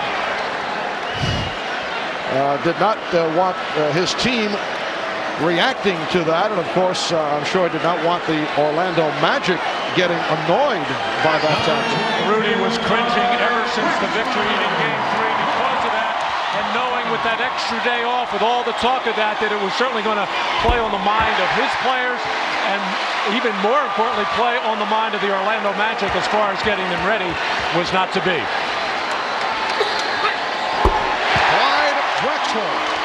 did not want his team reacting to that, and of course, I'm sure he did not want the Orlando Magic getting annoyed by that tactic. Rudy was cringing ever since the victory in Game 3 because of that, and knowing with that extra day off, with all the talk of that, it was certainly going to play on the mind of his players, and even more importantly, play on the mind of the Orlando Magic as far as getting them ready was not to be. Clyde Drexler.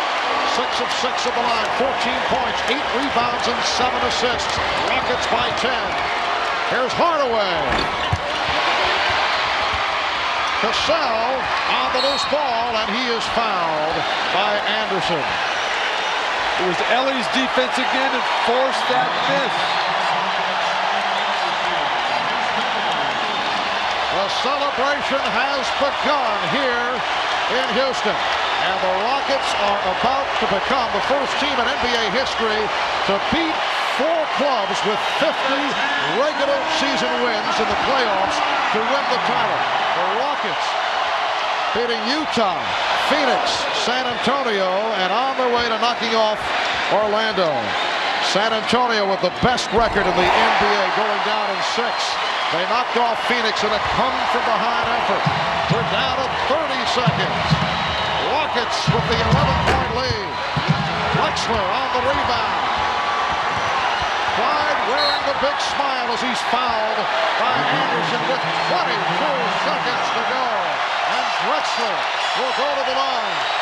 6 of 6 at the line, 14 points, 8 rebounds, and 7 assists. Rockets by 10. Here's Hardaway. Cassell on the loose ball, and he is fouled by Anderson. It was Ellie's defense again that forced that miss. The celebration has begun here in Houston, and the Rockets are about to become the first team in NBA history to beat 4 clubs with 50 regular season wins in the playoffs to win the title. The Rockets beating Utah, Phoenix, San Antonio, and on their way to knocking off Orlando. San Antonio with the best record in the NBA, going down in 6. They knocked off Phoenix in a come-from-behind effort. We're down to 30 seconds. Rockets with the 11-point lead. Drexler on the rebound. Clyde wearing the big smile as he's fouled by Anderson with 22 seconds to go. And Drexler will go to the line.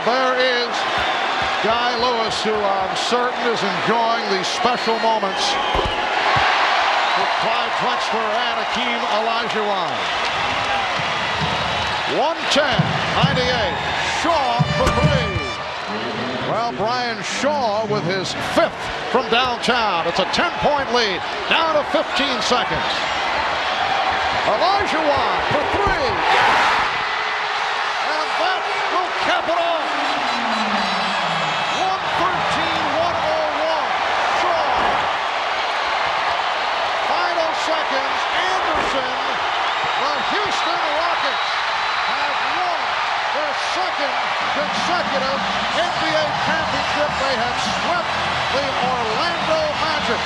There is Guy Lewis, who I'm certain is enjoying these special moments with Clyde Drexler and Hakeem Olajuwon. 110-98. Shaw for 3. Well, Brian Shaw with his 5th from downtown. It's a 10-point lead. Down to 15 seconds. Olajuwon for 3. And that will cap it off. 113-101. Shaw. Final seconds. Anderson. The Houston Rockets have won their 2nd consecutive NBA championship. They have swept the Orlando Magic.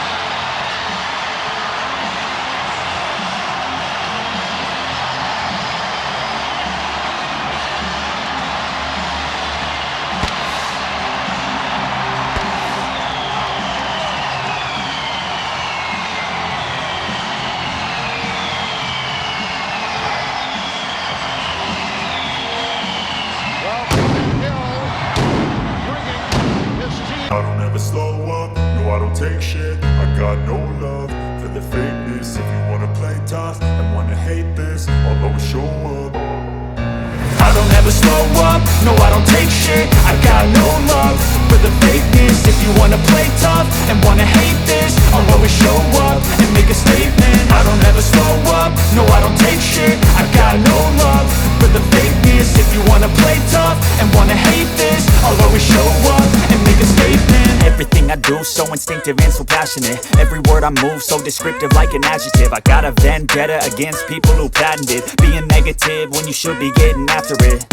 I don't ever slow up, no I don't take shit. I got no love for the fakeness. If you wanna play tough and wanna hate this, I'll always show up. I don't ever slow up, no I don't take shit. I got no love for the fakeness. If you wanna play tough and wanna hate this, I'll always show up and make a statement. I don't ever slow up, no I don't take shit. I got no love for the fakeness. If you wanna play tough and wanna hate this, I'll always show up and make a statement. Everything I do so instinctive and so passionate. Every word I move so descriptive like an adjective. I got a vendetta against people who patented being negative when you should be getting after it.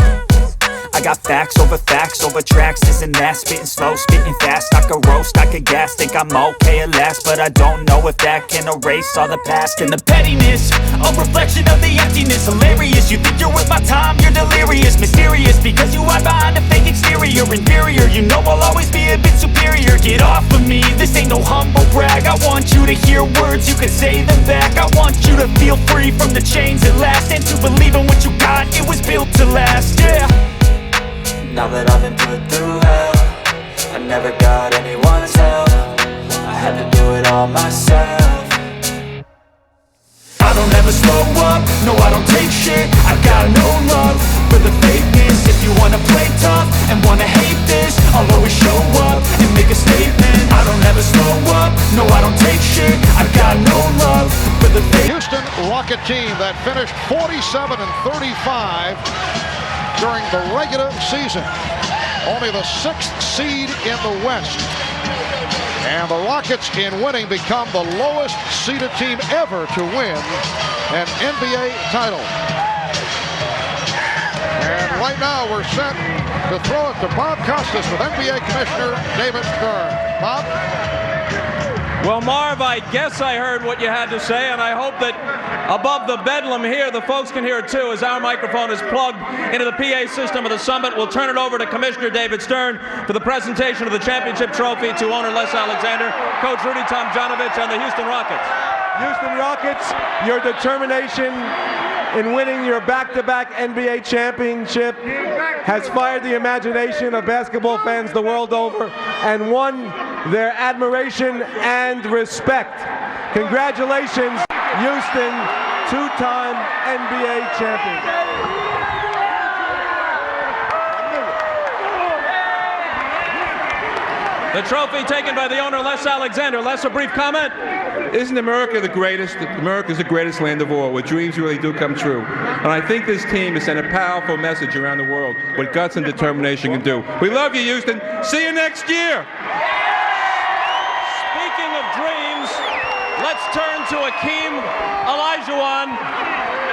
I got facts over tracks, this and that. Spitting slow, spitting fast. I could roast, I could gas. Think I'm okay at last, but I don't know if that can erase all the past. And the pettiness, a reflection of the emptiness. Hilarious, you think you're worth my time, you're delirious. Mysterious, because you hide behind a fake exterior. Inferior, you know I'll always be a bit superior. Get off of me, this ain't no humble brag. I want you to hear words, you can say them back. I want you to feel free from the chains at last, and to believe in what you got, it was built to last, yeah. Now that I've been put through hell, I never got anyone's help. I had to do it all myself. I don't ever slow up, no I don't take shit. I got no love for the fakeness. If you wanna play tough and wanna hate this, I'll always show up and make a statement. I don't ever slow up, no I don't take shit. I got no love for the Houston Rocket team that finished 47-35 during the regular season. Only the 6th seed in the West. And the Rockets, in winning, become the lowest seeded team ever to win an NBA title. And right now we're set to throw it to Bob Costas with NBA Commissioner David Stern. Bob? Well, Marv, I guess I heard what you had to say, and I hope that above the bedlam here, the folks can hear it too, as our microphone is plugged into the PA system of the Summit. We'll turn it over to Commissioner David Stern for the presentation of the championship trophy to owner Les Alexander, Coach Rudy Tomjanovich, and the Houston Rockets. Houston Rockets, your determination in winning your back-to-back NBA championship has fired the imagination of basketball fans the world over and won their admiration and respect. Congratulations, Houston, two-time NBA champion. The trophy taken by the owner, Les Alexander. Les, a brief comment? Isn't America the greatest? America's the greatest land of all, where dreams really do come true. And I think this team has sent a powerful message around the world, what guts and determination can do. We love you, Houston. See you next year. Speaking of dreams, let's turn to Hakeem Olajuwon.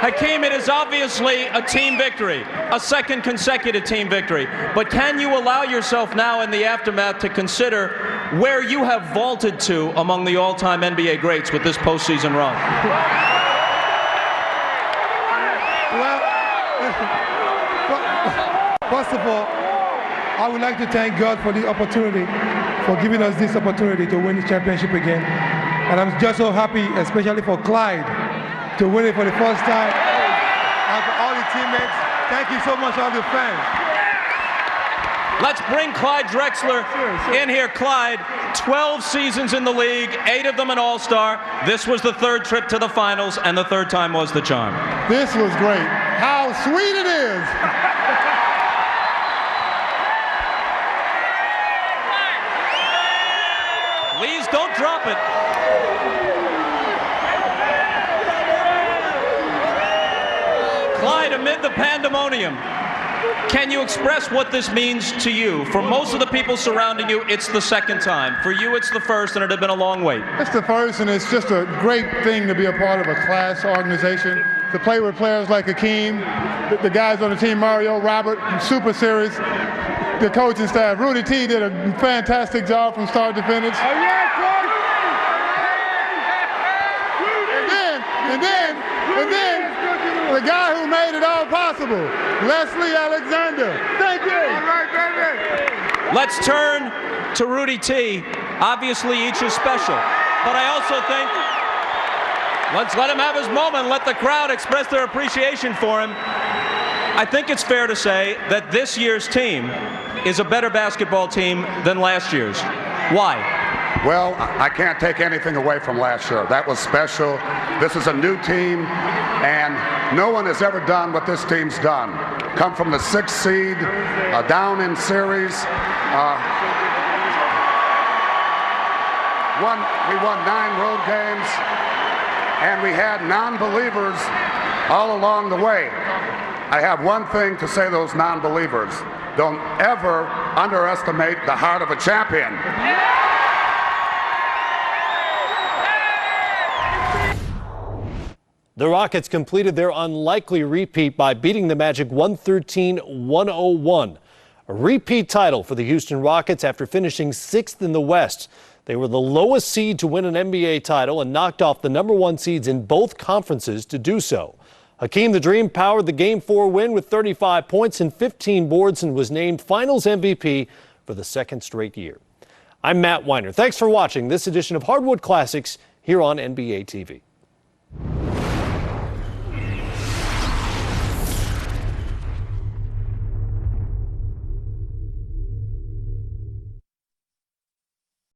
Hakeem, it is obviously a team victory, a second consecutive team victory. But can you allow yourself now in the aftermath to consider where you have vaulted to among the all-time NBA greats with this postseason run? Well, first of all, I would like to thank God for the opportunity, for giving us this opportunity to win the championship again. And I'm just so happy, especially for Clyde, to win it for the first time. And for all the teammates, thank you so much, all the fans. Let's bring Clyde Drexler in here. Clyde, 12 seasons in the league, 8 of them an All-Star. This was the third trip to the finals, and the third time was the charm. This was great. How sweet it is. Please don't drop it. Clyde, amid the pandemonium, can you express what this means to you? For most of the people surrounding you, it's the second time. For you, it's the first, and it had been a long wait. It's the first, and it's just a great thing to be a part of a class organization, to play with players like Hakeem, the guys on the team, Mario, Robert, super serious, the coaching staff. Rudy T did a fantastic job from start to finish. And then, the guy who made it all possible, Leslie Alexander. Thank you. All right, baby. Let's turn to Rudy T. Obviously, each is special, but I also think let's let him have his moment, let the crowd express their appreciation for him. I think it's fair to say that this year's team is a better basketball team than last year's. Why? Well, I can't take anything away from last year. That was special. This is a new team, and no one has ever done what this team's done. Come from the 6th seed, down in series. We won 9 road games, and we had non-believers all along the way. I have one thing to say to those non-believers. Don't ever underestimate the heart of a champion. The Rockets completed their unlikely repeat by beating the Magic 113-101. A repeat title for the Houston Rockets after finishing 6th in the West. They were the lowest seed to win an NBA title and knocked off the #1 seeds in both conferences to do so. Hakeem the Dream powered the Game 4 win with 35 points and 15 boards and was named Finals MVP for the 2nd straight year. I'm Matt Weiner. Thanks for watching this edition of Hardwood Classics here on NBA TV.